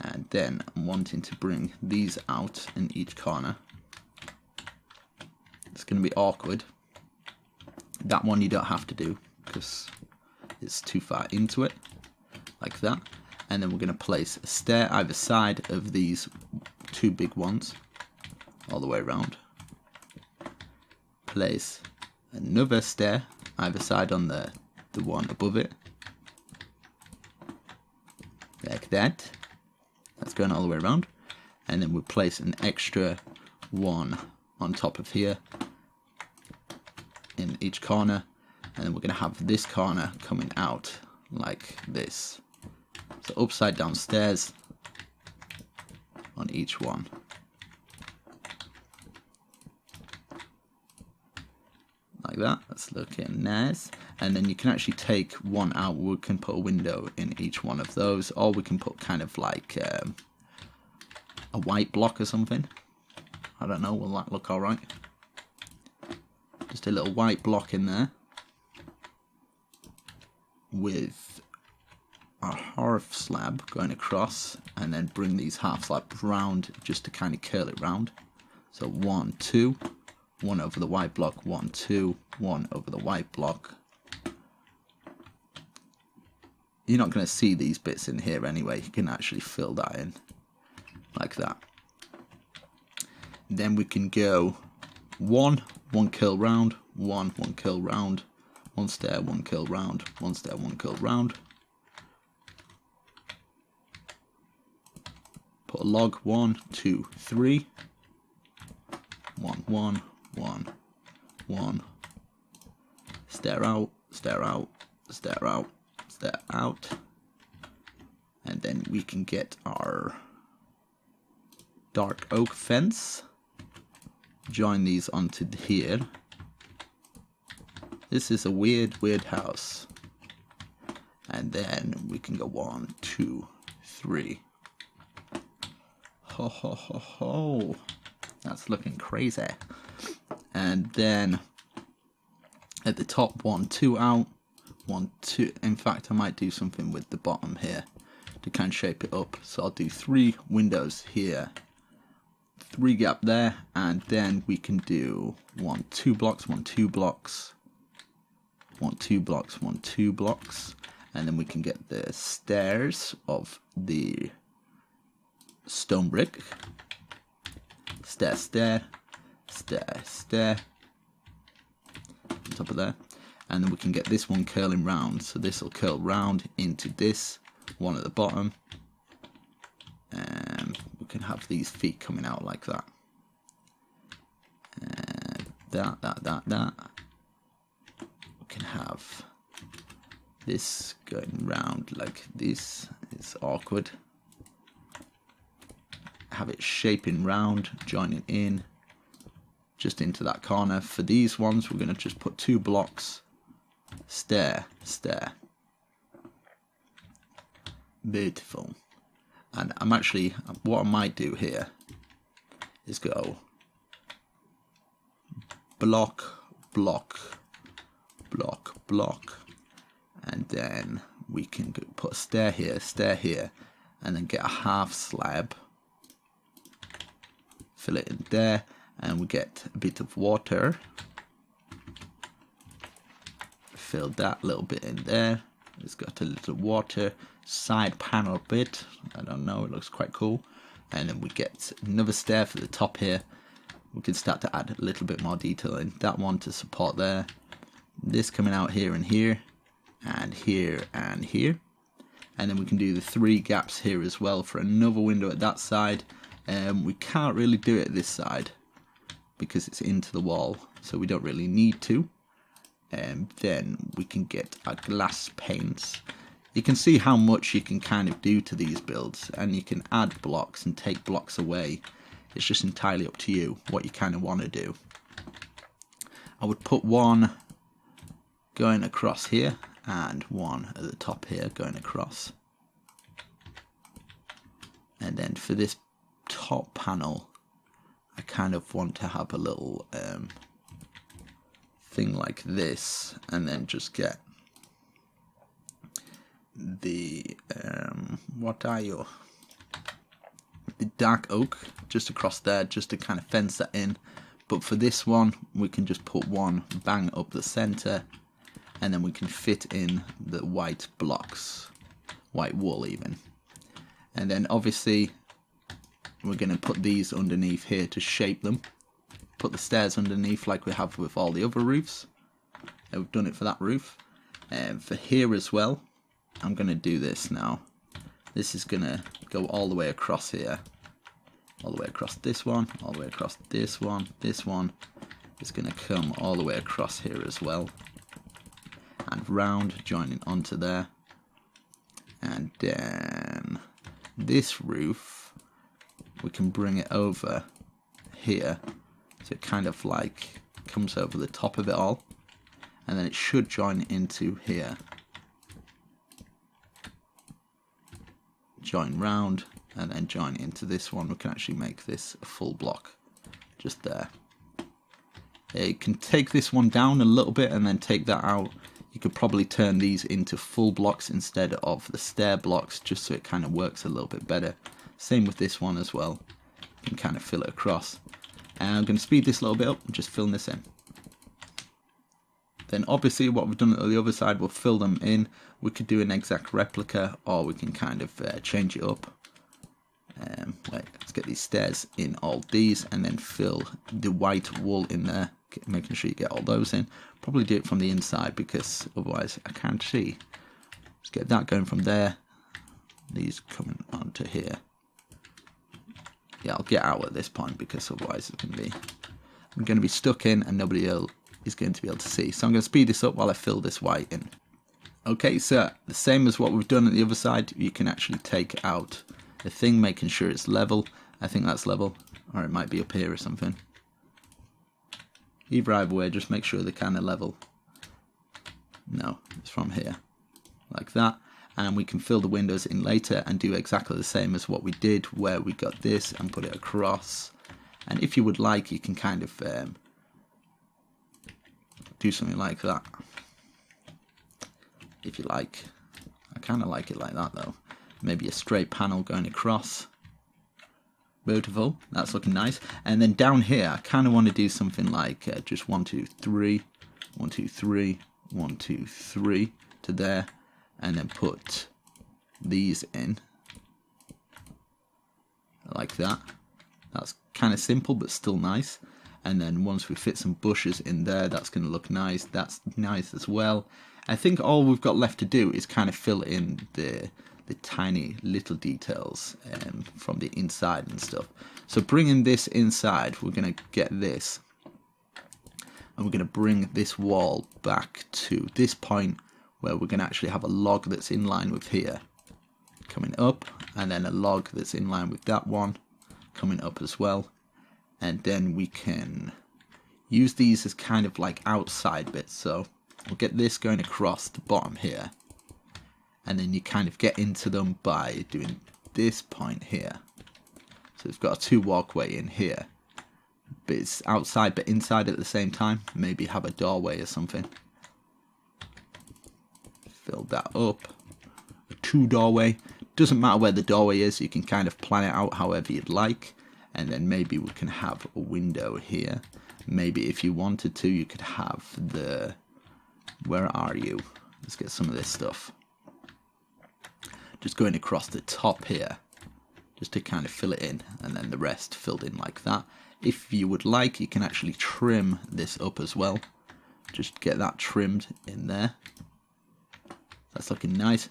And then I'm wanting to bring these out in each corner. It's going to be awkward. That one you don't have to do because it's too far into it. Like that. And then we're going to place a stair either side of these 2 big ones. All the way around. Place another stair either side on the one above it. Like that. That's going all the way around. And then we'll place an extra one on top of here. In each corner. And then we're going to have this corner coming out like this. So upside down stairs on each one. Like that. That's looking nice. And then you can actually take one out. We can put a window in each one of those. Or we can put kind of like a white block or something. I don't know. Will that look alright? Just a little white block in there. With a half slab going across. And then bring these half slabs round just to kind of curl it round. So 1, 2. 1 over the white block, 1, 2, 1 over the white block. You're not going to see these bits in here anyway. You can actually fill that in like that. Then we can go 1, 1 curl round, 1, 1 curl round, 1 stair, 1 curl round, 1 stair, 1 curl round. Put a log 1, 2, 3. 1, 1. 1, 1, stair out, stair out, stair out, stair out, and then we can get our dark oak fence, join these onto here, This is a weird house. And then we can go 1, 2, 3. Ho ho ho ho. That's looking crazy. And then at the top, 1, 2 out. 1, 2. In fact, I might do something with the bottom here to kind of shape it up. So I'll do 3 windows here, 3 gap there, and then we can do 1, 2 blocks, 1, 2 blocks, 1, 2 blocks, 1, 2 blocks, and then we can get the stairs of the stone brick. Stair, stair, stair, stair, on top of there. And then we can get this one curling round. So this will curl round into this one at the bottom. And we can have these feet coming out like that. And that. We can have this going round like this. It's awkward. Have it shaping round, joining in just into that corner. For these ones, we're going to just put 2 blocks. Stair, stair. Beautiful. And I'm actually, what I might do here is go block, block, block, block, and then we can put a stair here, and then get a half slab, fill it in there, and we get a bit of water. Fill that little bit in there. It's got a little water side panel bit. I don't know, it looks quite cool. And then we get another stair for the top here. We can start to add a little bit more detail in that one to support there. This coming out here and here, and here and here. And then we can do the 3 gaps here as well for another window at that side. We can't really do it this side because it's into the wall, so we don't really need to. And then we can get our glass panes. You can see how much you can kind of do to these builds, and you can add blocks and take blocks away. It's just entirely up to you what you kind of want to do. I would put 1 going across here and 1 at the top here going across. And then for this top panel, I kind of want to have a little thing like this, and then just get the the dark oak just across there, just to kind of fence that in. But for this one, we can just put 1 bang up the center, and then we can fit in the white blocks, white wool even. And then obviously we're going to put these underneath here to shape them. Put the stairs underneath like we have with all the other roofs. We've done it for that roof. And for here as well, I'm going to do this now. This is going to go all the way across here. All the way across this one, all the way across this one. This one is going to come all the way across here as well. And round, joining onto there. And then this roof, we can bring it over here. So it kind of like comes over the top of it all, and then it should join into here. Join round, and then join into this one. We can actually make this a full block, just there. You can take this one down a little bit and then take that out. You could probably turn these into full blocks instead of the stair blocks, just so it kind of works a little bit better. Same with this one as well. You can kind of fill it across. And I'm going to speed this a little bit up and just fill this in. Then obviously what we've done on the other side, we'll fill them in. We could do an exact replica, or we can kind of change it up. Wait, let's get these stairs in all these, and then fill the white wool in there, making sure you get all those in. Probably do it from the inside because otherwise I can't see. Let's get that going from there. These coming onto here. Yeah, I'll get out at this point because otherwise I'm going to be stuck in and nobody else is going to be able to see. So I'm going to speed this up while I fill this white in. Okay, so the same as what we've done at the other side, you can actually take out the thing, making sure it's level. I think that's level, or it might be up here or something. Either way, just make sure they're kind of level. No, it's from here, like that. And we can fill the windows in later and do exactly the same as what we did, where we got this and put it across. And if you would like, you can kind of do something like that, if you like. I kind of like it like that though. Maybe a straight panel going across. Beautiful, that's looking nice. And then down here, I kind of want to do something like just 1, 2, 3, 1, 2, 3, 1, 2, 3 to there, and then put these in like that. That's kind of simple but still nice. And then once we fit some bushes in there, that's going to look nice. That's nice as well. I think all we've got left to do is kind of fill in the tiny little details from the inside and stuff. So bringing this inside, we're going to get this, and we're going to bring this wall back to this point where we're going to actually have a log that's in line with here coming up, and then a log that's in line with that one coming up as well. And then we can use these as kind of like outside bits. So we'll get this going across the bottom here, and then you kind of get into them by doing this point here. So we've got a 2 walkway in here, but it's outside but inside at the same time. Maybe have a doorway or something. Fill that up. A 2 doorway. Doesn't matter where the doorway is, you can kind of plan it out however you'd like. And then maybe we can have a window here. Maybe if you wanted to, you could have the... Where are you? Let's get some of this stuff. Just going across the top here, just to kind of fill it in, and then the rest filled in like that. If you would like, you can actually trim this up as well. Just get that trimmed in there. That's looking nice.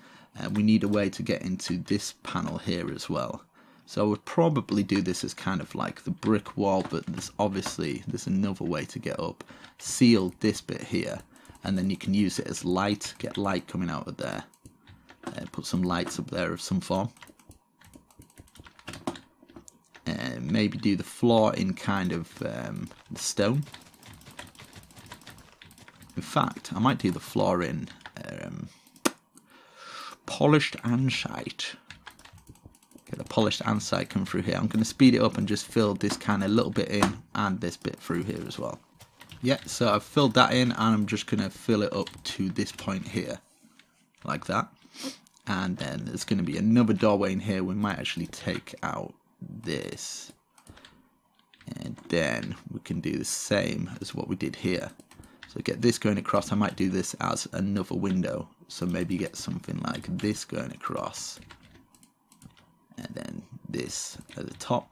We need a way to get into this panel here as well. So I would probably do this as kind of like the brick wall, but there's another way to get up. Seal this bit here, and then you can use it as light, get light coming out of there. Put some lights up there of some form. And maybe do the floor in kind of the stone. In fact, I might do the floor in polished andesite. Get the polished andesite come through here. I'm going to speed it up and just fill this kind of little bit in and this bit through here as well. Yeah, so I've filled that in, and I'm just going to fill it up to this point here, like that. And then there's going to be another doorway in here. We might actually take out this, and then we can do the same as what we did here. So get this going across. I might do this as another window, so maybe get something like this going across, and then this at the top.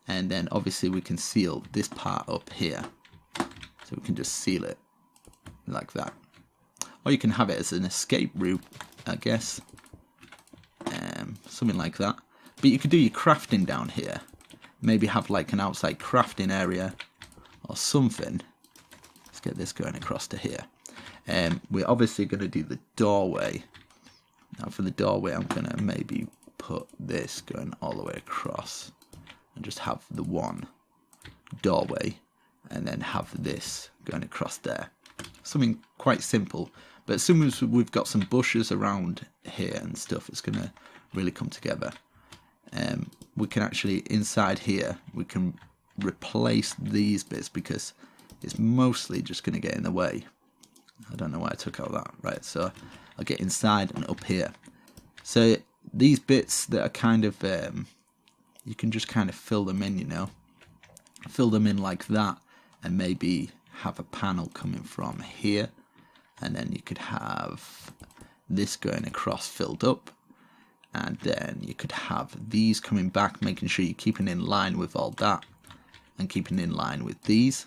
And then obviously we can seal this part up here, so we can just seal it like that. Or you can have it as an escape route, I guess, something like that. But you could do your crafting down here, maybe have like an outside crafting area or something. Let's get this going across to here. We're obviously going to do the doorway. Now for the doorway, I'm going to maybe put this going all the way across and just have the one doorway, and then have this going across there. Something quite simple, but as soon as we've got some bushes around here and stuff, it's going to really come together. We can actually, inside here, we can replace these bits because it's mostly just going to get in the way. I don't know why I took out that. Right, so I'll get inside and up here. So these bits that are kind of, you can just kind of fill them in, you know. Fill them in like that, and maybe have a panel coming from here. And then you could have this going across filled up. And then you could have these coming back, making sure you're keeping in line with all that. And keeping in line with these.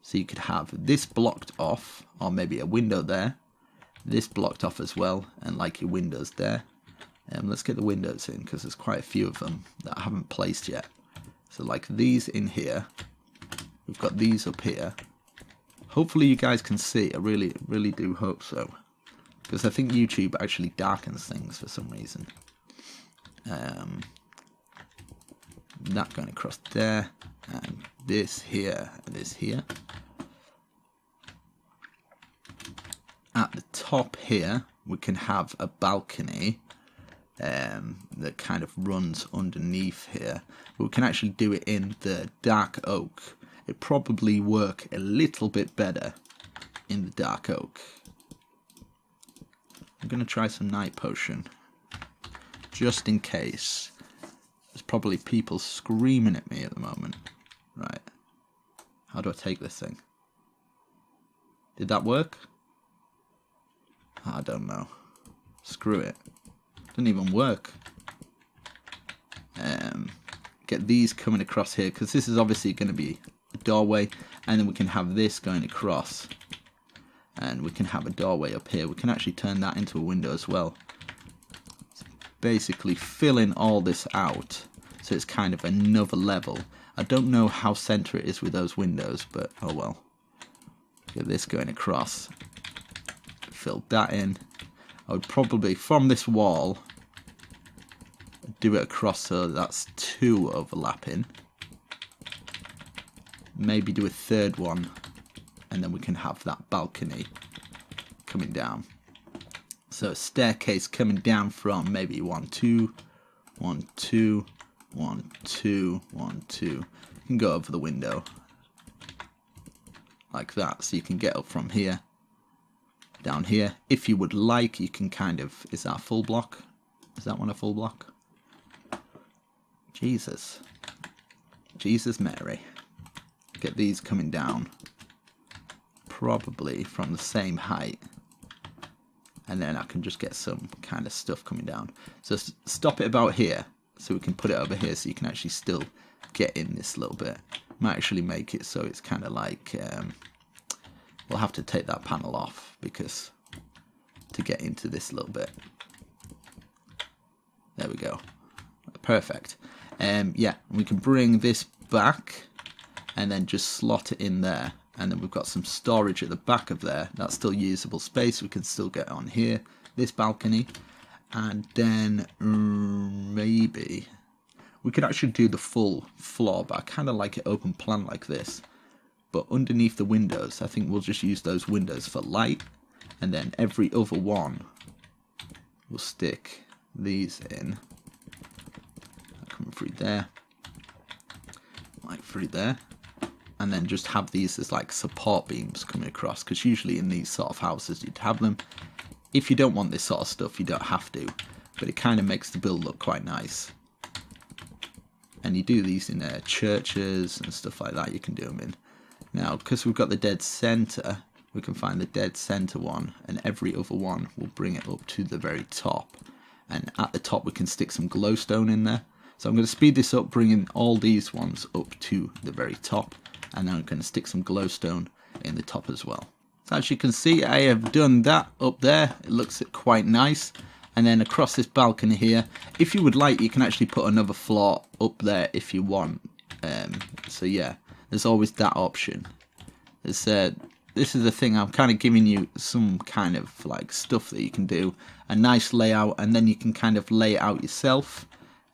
So you could have this blocked off, or maybe a window there. This blocked off as well, and like your windows there. Let's get the windows in, because there's quite a few of them that I haven't placed yet. So like these in here. We've got these up here. Hopefully you guys can see. I really do hope so. Because I think YouTube actually darkens things for some reason. That going across there. And this here and this here. At top here we can have a balcony that kind of runs underneath here. We can actually do it in the dark oak. It probably work a little bit better in the dark oak. I'm going to try some night potion just in case. There's probably people screaming at me at the moment. Right. How do I take this thing? Did that work? I don't know. Screw it. Didn't even work. Get these coming across here, because this is obviously going to be a doorway, and then we can have this going across, and we can have a doorway up here. We can actually turn that into a window as well. It's basically filling all this out, so it's kind of another level. I don't know how center it is with those windows, but oh well. Get this going across. Fill that in. I would probably, from this wall, do it across so that's 2 overlapping. Maybe do a third one, and then we can have that balcony coming down. So a staircase coming down from maybe 1, 2, 1, 2, 1, 2, 1, 2. You can go over the window like that, so you can get up from here down here. If you would like, you can kind of, is that a full block? Is that one a full block? Jesus Mary. Get these coming down probably from the same height, and then I can just get some kind of stuff coming down. So stop it about here, so we can put it over here, so you can actually still get in this little bit. Might actually make it so it's kind of like we'll have to take that panel off because to get into this little bit. There we go. Perfect. Yeah, we can bring this back and then just slot it in there, and then we've got some storage at the back of there. That's still usable space. We can still get on here, this balcony, and then maybe we could actually do the full floor, but I kind of like it open plan like this. But underneath the windows, I think we'll just use those windows for light, and then every other one we'll stick these in. Coming through there, like through there, and then just have these as like support beams coming across, because usually in these sort of houses you'd have them. If you don't want this sort of stuff, you don't have to, but it kind of makes the build look quite nice. And you do these in churches and stuff like that, you can do them in. Now, because we've got the dead center, we can find the dead center one, and every other one will bring it up to the very top. And at the top we can stick some glowstone in there. So I'm going to speed this up, bringing all these ones up to the very top, and then I'm going to stick some glowstone in the top as well. So as you can see, I have done that up there. It looks quite nice. And then across this balcony here, if you would like, you can actually put another floor up there if you want. So yeah, there's always that option. This is the thing, I'm kind of giving you some kind of like stuff that you can do, a nice layout, and then you can kind of lay it out yourself.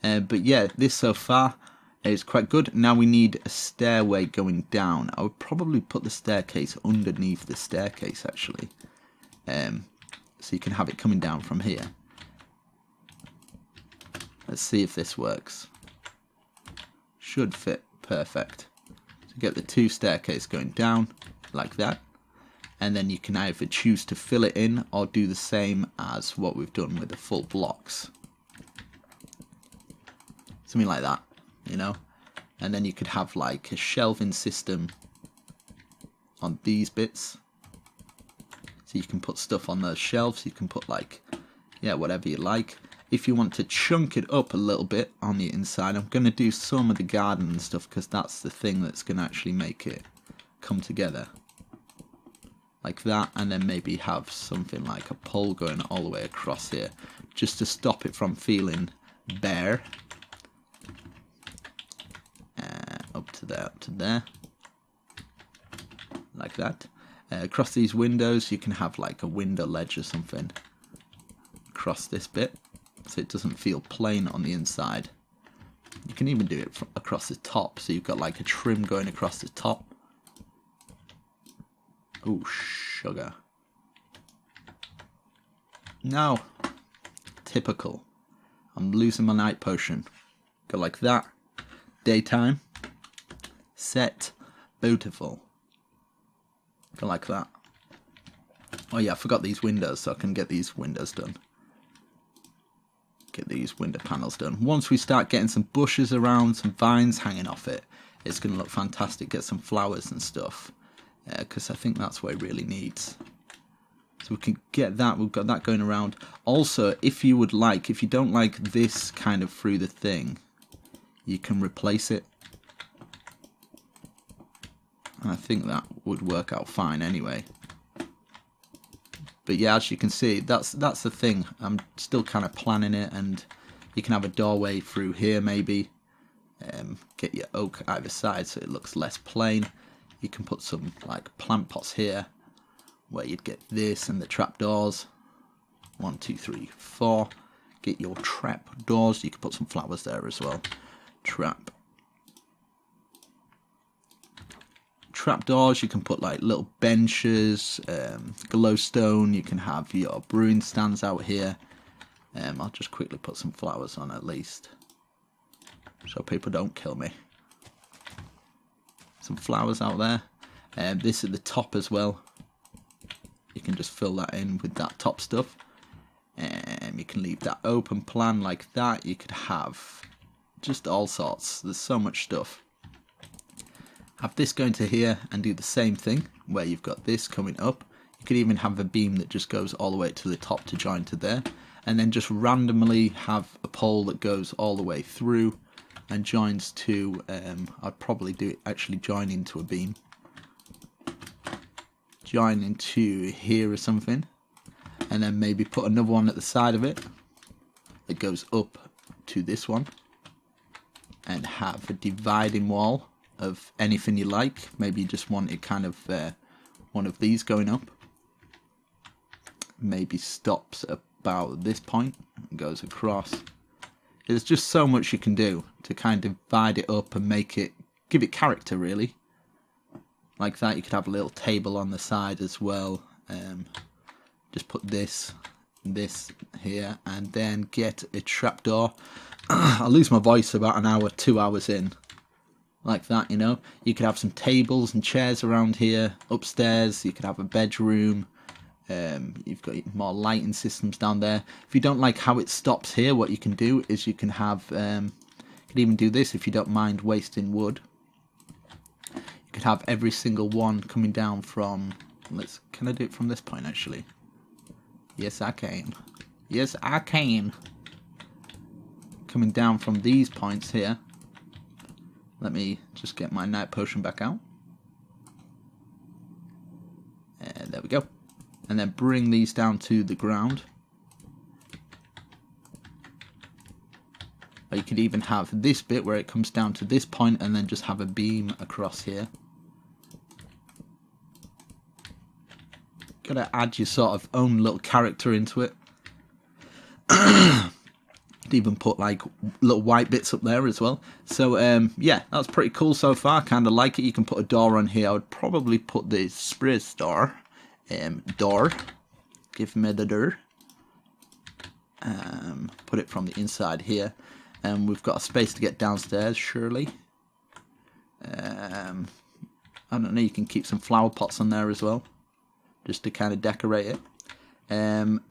But yeah, this so far is quite good. Now we need a stairway going down. I would probably put the staircase underneath the staircase actually, so you can have it coming down from here. Let's see if this works. Should fit perfect. So get the 2 staircase going down like that, and then you can either choose to fill it in or do the same as what we've done with the full blocks. Something like that, you know. And then you could have like a shelving system on these bits, so you can put stuff on those shelves. You can put like, yeah, whatever you like. If you want to chunk it up a little bit on the inside, I'm going to do some of the garden and stuff, because that's the thing that's going to actually make it come together like that. And then maybe have something like a pole going all the way across here, just to stop it from feeling bare. Up to there, like that. Across these windows, you can have like a window ledge or something across this bit, so it doesn't feel plain on the inside. You can even do it across the top, so you've got like a trim going across the top. Oh, sugar. No. Typical. I'm losing my night potion. Go like that. Daytime. Set. Beautiful. Go like that. Oh yeah, I forgot these windows, so I can get these windows done. Get these window panels done. Once we start getting some bushes around, some vines hanging off it, it's going to look fantastic. Get some flowers and stuff, because I think that's what it really needs. So we can get that. We've got that going around. Also, if you would like, if you don't like this kind of through the thing, you can replace it. And I think that would work out fine anyway. But yeah, as you can see, that's the thing. I'm still kind of planning it, and you can have a doorway through here maybe. Get your oak either side so it looks less plain. You can put some like plant pots here where you'd get this and the trapdoors. 1, 2, 3, 4. Get your trap doors. You can put some flowers there as well. Trapdoors, you can put like little benches, glowstone. You can have your brewing stands out here. I'll just quickly put some flowers on at least, so people don't kill me. Some flowers out there. This at the top as well. You can just fill that in with that top stuff. You can leave that open plan like that. You could have just all sorts. There's so much stuff. Have this going to here and do the same thing where you've got this coming up. You could even have a beam that just goes all the way to the top to join to there, and then just randomly have a pole that goes all the way through and joins to, I'd probably do it actually join into a beam. Join into here or something, and then maybe put another one at the side of it that goes up to this one, and have a dividing wall of anything you like. Maybe you just want it kind of one of these going up. Maybe stops about this point and goes across. There's just so much you can do to kind of divide it up and make it, give it character really. Like that. You could have a little table on the side as well. Just put this here, and then get a trapdoor. I'll lose my voice about an hour, 2 hours in. Like that, you know. You could have some tables and chairs around here. Upstairs, you could have a bedroom. You've got more lighting systems down there. If you don't like how it stops here, what you can do is you can have, you could even do this if you don't mind wasting wood. You could have every single one coming down from, can I do it from this point actually? Yes, I can. Yes, I can. Coming down from these points here. Let me just get my night potion back out. And there we go. And then bring these down to the ground. Or you could even have this bit where it comes down to this point and then just have a beam across here. Gotta add your sort of own little character into it. Even put like little white bits up there as well. So yeah, that's pretty cool so far. Kind of like it. You can put a door on here. I would probably put the spruce door. Give me the door. Put it from the inside here, and we've got a space to get downstairs. Surely. I don't know. You can keep some flower pots on there as well, just to kind of decorate it.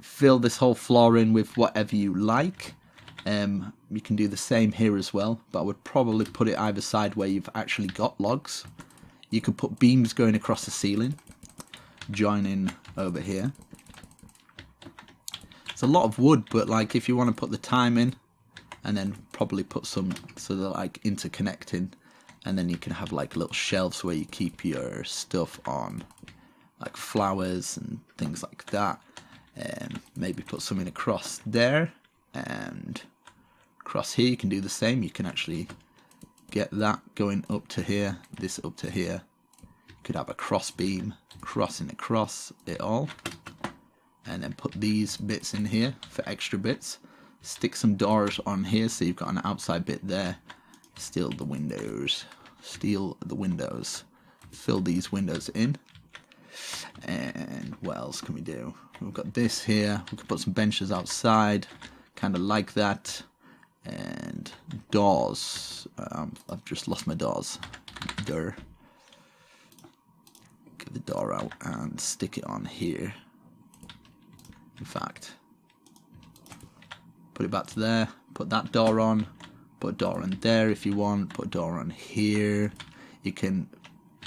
Fill this whole floor in with whatever you like. You can do the same here as well, but I would probably put it either side where you've actually got logs. You could put beams going across the ceiling, joining over here. It's a lot of wood, but like if you want to put the time in, and then probably put some so they're like interconnecting, and then you can have like little shelves where you keep your stuff on, like flowers and things like that. Maybe put something across there, and across here you can do the same. You can actually get that going up to here, this up to here. You could have a cross beam crossing across it all, and then put these bits in here for extra bits. Stick some doors on here so you've got an outside bit there. Steal the windows. Fill these windows in. And what else can we do? We've got this here. We can put some benches outside, kind of like that. And doors. I've just lost my doors. Door. Get the door out and stick it on here. In fact, put it back to there. Put that door on. Put a door on there if you want. Put a door on here. You can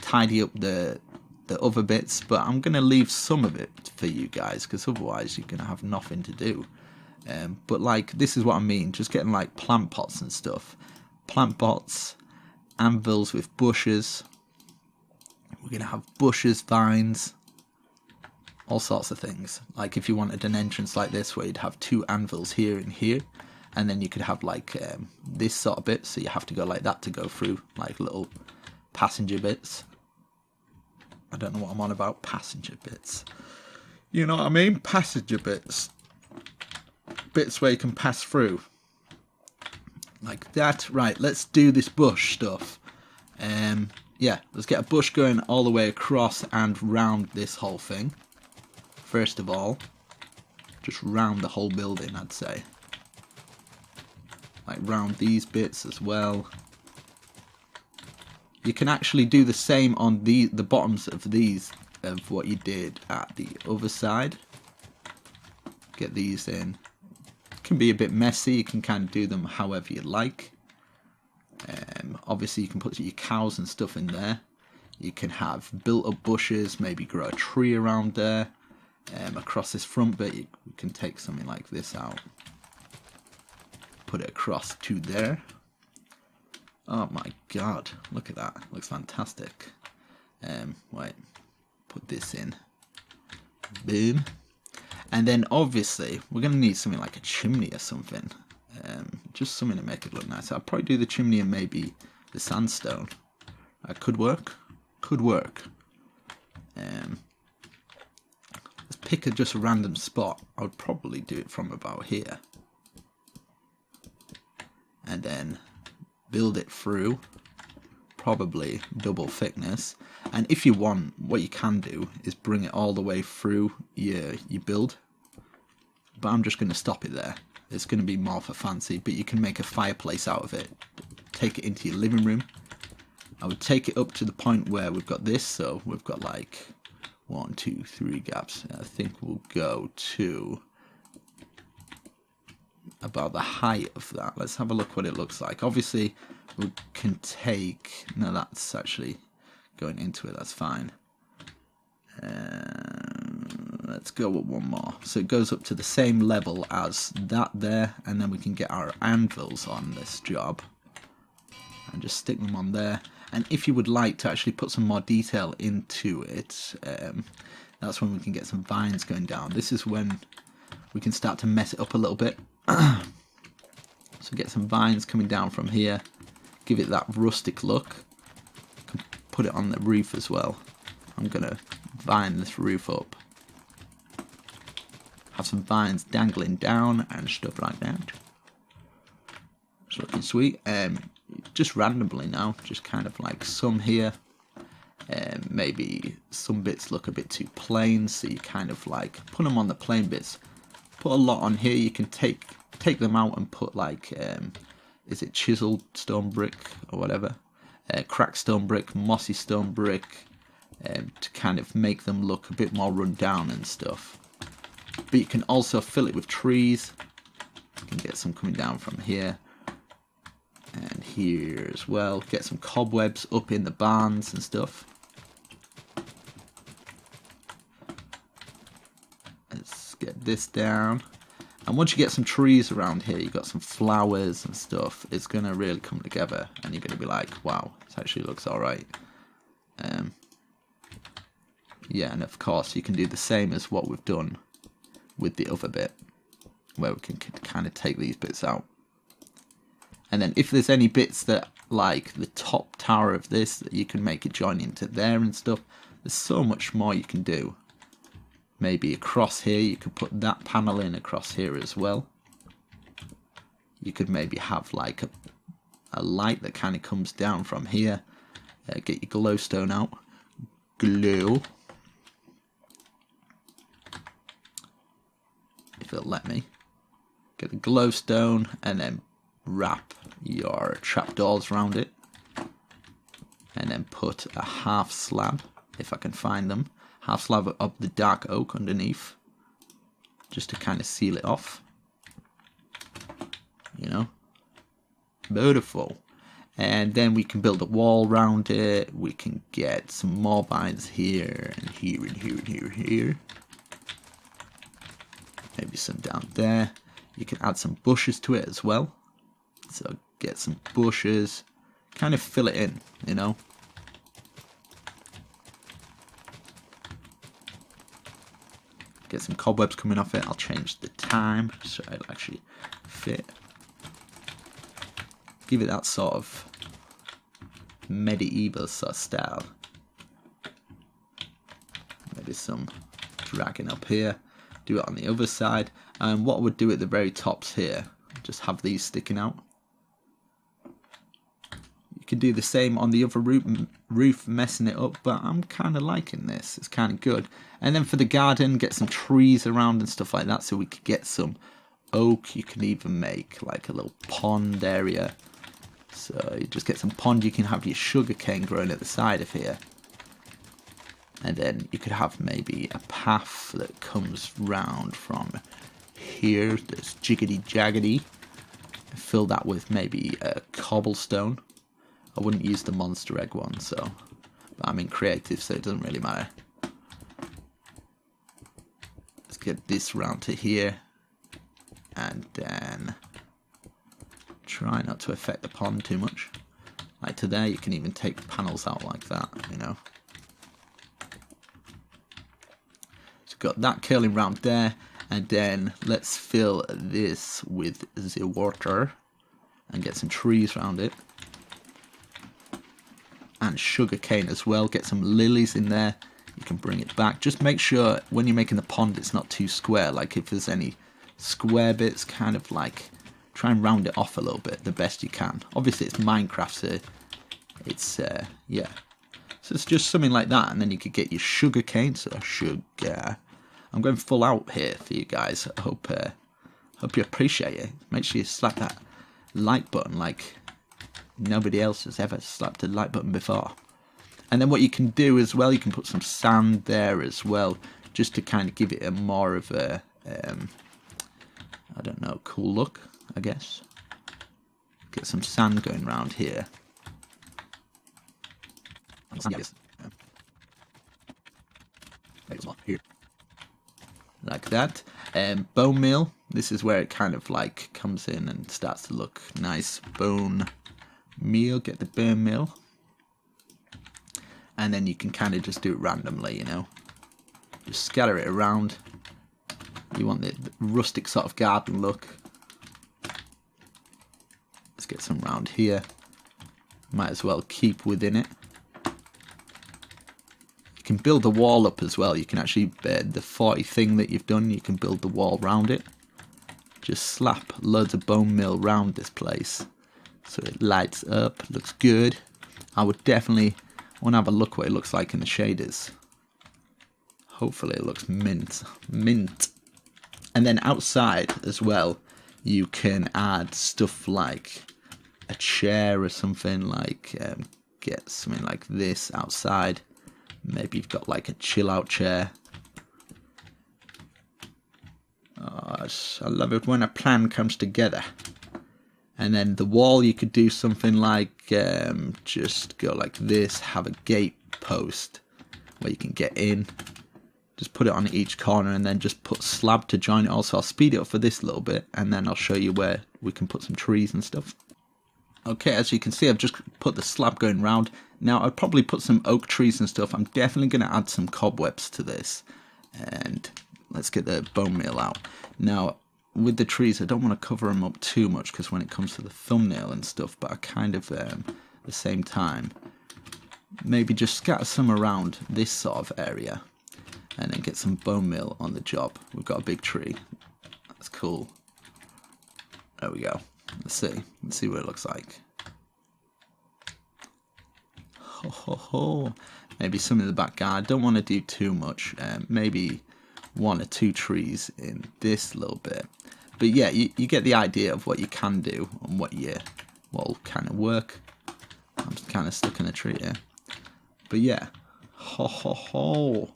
tidy up the other bits, but I'm going to leave some of it for you guys, because otherwise you're going to have nothing to do. But like, this is what I mean, just getting like plant pots and stuff. Plant pots, anvils with bushes. We're going to have bushes, vines, all sorts of things. Like if you wanted an entrance like this where you'd have 2 anvils here and here, and then you could have like this sort of bit, so you have to go like that to go through, like little passenger bits. I don't know what I'm on about, passenger bits. You know what I mean? Passenger bits. Bits where you can pass through. Like that. Right, let's do this bush stuff. Yeah, let's get a bush going all the way across and round this whole thing. First of all, just round the whole building, I'd say. Like round these bits as well. You can actually do the same on the bottoms of these, of what you did at the other side. Get these in. It can be a bit messy, you can kind of do them however you like. Obviously you can put your cows and stuff in there. You can have built up bushes, maybe grow a tree around there. Across this front bit you can take something like this out. Put it across to there. Oh my god, look at that, looks fantastic. Wait, put this in. Boom. And then obviously we're going to need something like a chimney or something. Just something to make it look nice. I'll probably do the chimney and maybe the sandstone. Could work. Could work. Let's pick just a random spot. I would probably do it from about here. And then build it through, probably double thickness. And if you want, what you can do is bring it all the way through your build. But I'm just going to stop it there. It's going to be more for fancy, but you can make a fireplace out of it. Take it into your living room. I would take it up to the point where we've got this, so we've got like 1, 2, 3 gaps. I think we'll go to about the height of that. Let's have a look what it looks like. Obviously we can take, no, that's actually going into it, that's fine. Let's go with one more, so it goes up to the same level as that there, and then we can get our anvils on this job and just stick them on there. And if you would like to actually put some more detail into it, that's when we can get some vines going down. This is when we can start to mess it up a little bit. So get some vines coming down from here, give it that rustic look. Put it on the roof as well. I'm gonna vine this roof up. Have some vines dangling down and stuff like that. It's looking sweet. Just randomly now, just kind of like some here. Maybe some bits look a bit too plain, so you kind of like put them on the plain bits. Put a lot on here. You can take them out and put like, is it chiseled stone brick or whatever? Cracked stone brick, mossy stone brick, to kind of make them look a bit more run down and stuff. But you can also fill it with trees. You can get some coming down from here and here as well. Get some cobwebs up in the barns and stuff. Let's get this down. And once you get some trees around here, you've got some flowers and stuff, it's going to really come together and you're going to be like, wow, this actually looks alright. Yeah, and of course you can do the same as what we've done with the other bit, where we can kind of take these bits out. And then if there's any bits that, like the top tower of this, that you can make it join into there and stuff, there's so much more you can do. Maybe across here, you could put that panel in across here as well. You could maybe have like a light that kind of comes down from here. Get your glowstone out. Glow. if it'll let me. Get the glowstone and then wrap your trapdoors around it. And then put a half slab, if I can find them, half slab of the dark oak underneath, just to kind of seal it off. You know, beautiful. And then we can build a wall around it. We can get some more vines here and here and here and here and here. Maybe some down there. You can add some bushes to it as well. So get some bushes, kind of fill it in, you know. Get some cobwebs coming off it. I'll change the time so it'll actually fit. Give it that sort of medieval sort of style. Maybe some dragging up here. Do it on the other side. And what I would do at the very tops here, just have these sticking out. You can do the same on the other roof, messing it up, but I'm kind of liking this. It's kind of good. And then for the garden, get some trees around and stuff like that, so we could get some oak. You can even make like a little pond area. So you just get some pond. You can have your sugar cane growing at the side of here. And then you could have maybe a path that comes round from here. This jiggity jaggedy. Fill that with maybe a cobblestone. I wouldn't use the monster egg one, so, but I'm in creative, so it doesn't really matter. Let's get this round to here, and then try not to affect the pond too much. Like to there, you can even take panels out like that, you know. So got that curling round there, and then let's fill this with the water and get some trees around it. And sugar cane as well. Get some lilies in there. You can bring it back. Just make sure when you're making the pond it's not too square. Like if there's any square bits, kind of like try and round it off a little bit the best you can. Obviously it's Minecraft, so it's yeah. So it's just something like that, and then you could get your sugar cane. So sugar. I'm going full out here for you guys. I hope you appreciate it. Make sure you slap that like button like nobody else has ever slapped a like button before. And then what you can do as well, you can put some sand there as well, just to kind of give it a more of a I don't know, cool look, I guess. Get some sand going around here. Like that. Bone meal, this is where it kind of like comes in and starts to look nice. Bone meal, get the bone meal, and then you can kind of just do it randomly, you know, just scatter it around. You want the rustic sort of garden look. Let's get some round here. Might as well keep within it. You can build the wall up as well. You can actually the 40 thing that you've done, you can build the wall round it. Just slap loads of bone meal round this place so it lights up, looks good. I would definitely want to have a look what it looks like in the shaders. Hopefully it looks mint. And then outside as well, you can add stuff like a chair or something, like get something like this outside. Maybe you've got like a chill out chair. Oh, I love it when a plan comes together. And then the wall, you could do something like just go like this, have a gate post where you can get in. Just put it on each corner and then just put slab to join it. Also, I'll speed it up for this little bit and then I'll show you where we can put some trees and stuff. Okay, as you can see, I've just put the slab going round. Now, I'd probably put some oak trees and stuff. I'm definitely going to add some cobwebs to this. And let's get the bone meal out. Now, with the trees, I don't want to cover them up too much because when it comes to the thumbnail and stuff, but I kind of, at the same time, maybe just scatter some around this sort of area and then get some bone meal on the job. We've got a big tree. That's cool. There we go. Let's see what it looks like. Ho ho ho. Maybe some in the back garden. I don't want to do too much. Maybe 1 or 2 trees in this little bit. But yeah, you get the idea of what you can do and what will kind of work. I'm just kind of stuck in a tree here. But yeah, hopefully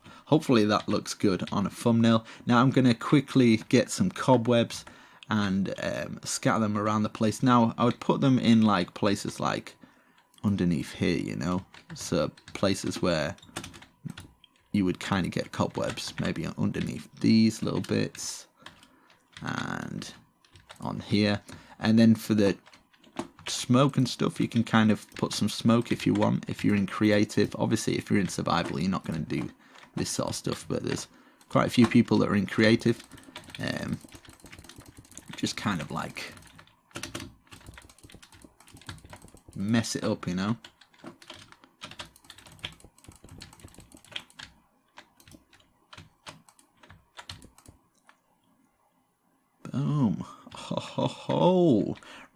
that looks good on a thumbnail. Now I'm going to quickly get some cobwebs and scatter them around the place. Now I would put them in like places like underneath here, you know, so places where you would kind of get cobwebs, maybe underneath these little bits and on here. And then for the smoke and stuff, you can kind of put some smoke if you want, if you're in creative. Obviously if you're in survival you're not going to do this sort of stuff, but there's quite a few people that are in creative, just kind of like mess it up, you know. Boom.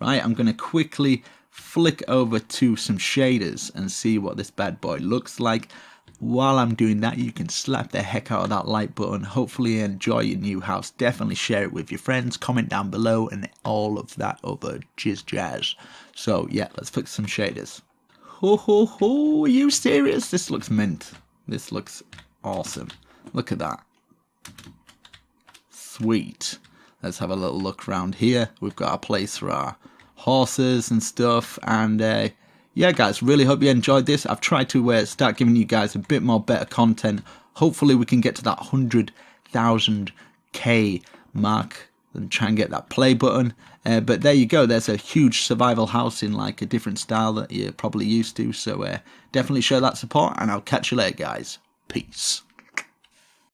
Right, I'm going to quickly flick over to some shaders and see what this bad boy looks like. While I'm doing that, you can slap the heck out of that like button. Hopefully you enjoy your new house. Definitely share it with your friends, comment down below, and all of that other jazz. So yeah, let's fix some shaders. Are you serious? This looks mint. This looks awesome. Look at that. Sweet. Let's have a little look around here. We've got a place for our horses and stuff, and yeah guys, really hope you enjoyed this. I've tried to start giving you guys a bit more better content. Hopefully we can get to that 100,000k mark and try and get that play button. But there you go, there's a huge survival house in like a different style that you're probably used to. So definitely show that support, and I'll catch you later guys. Peace.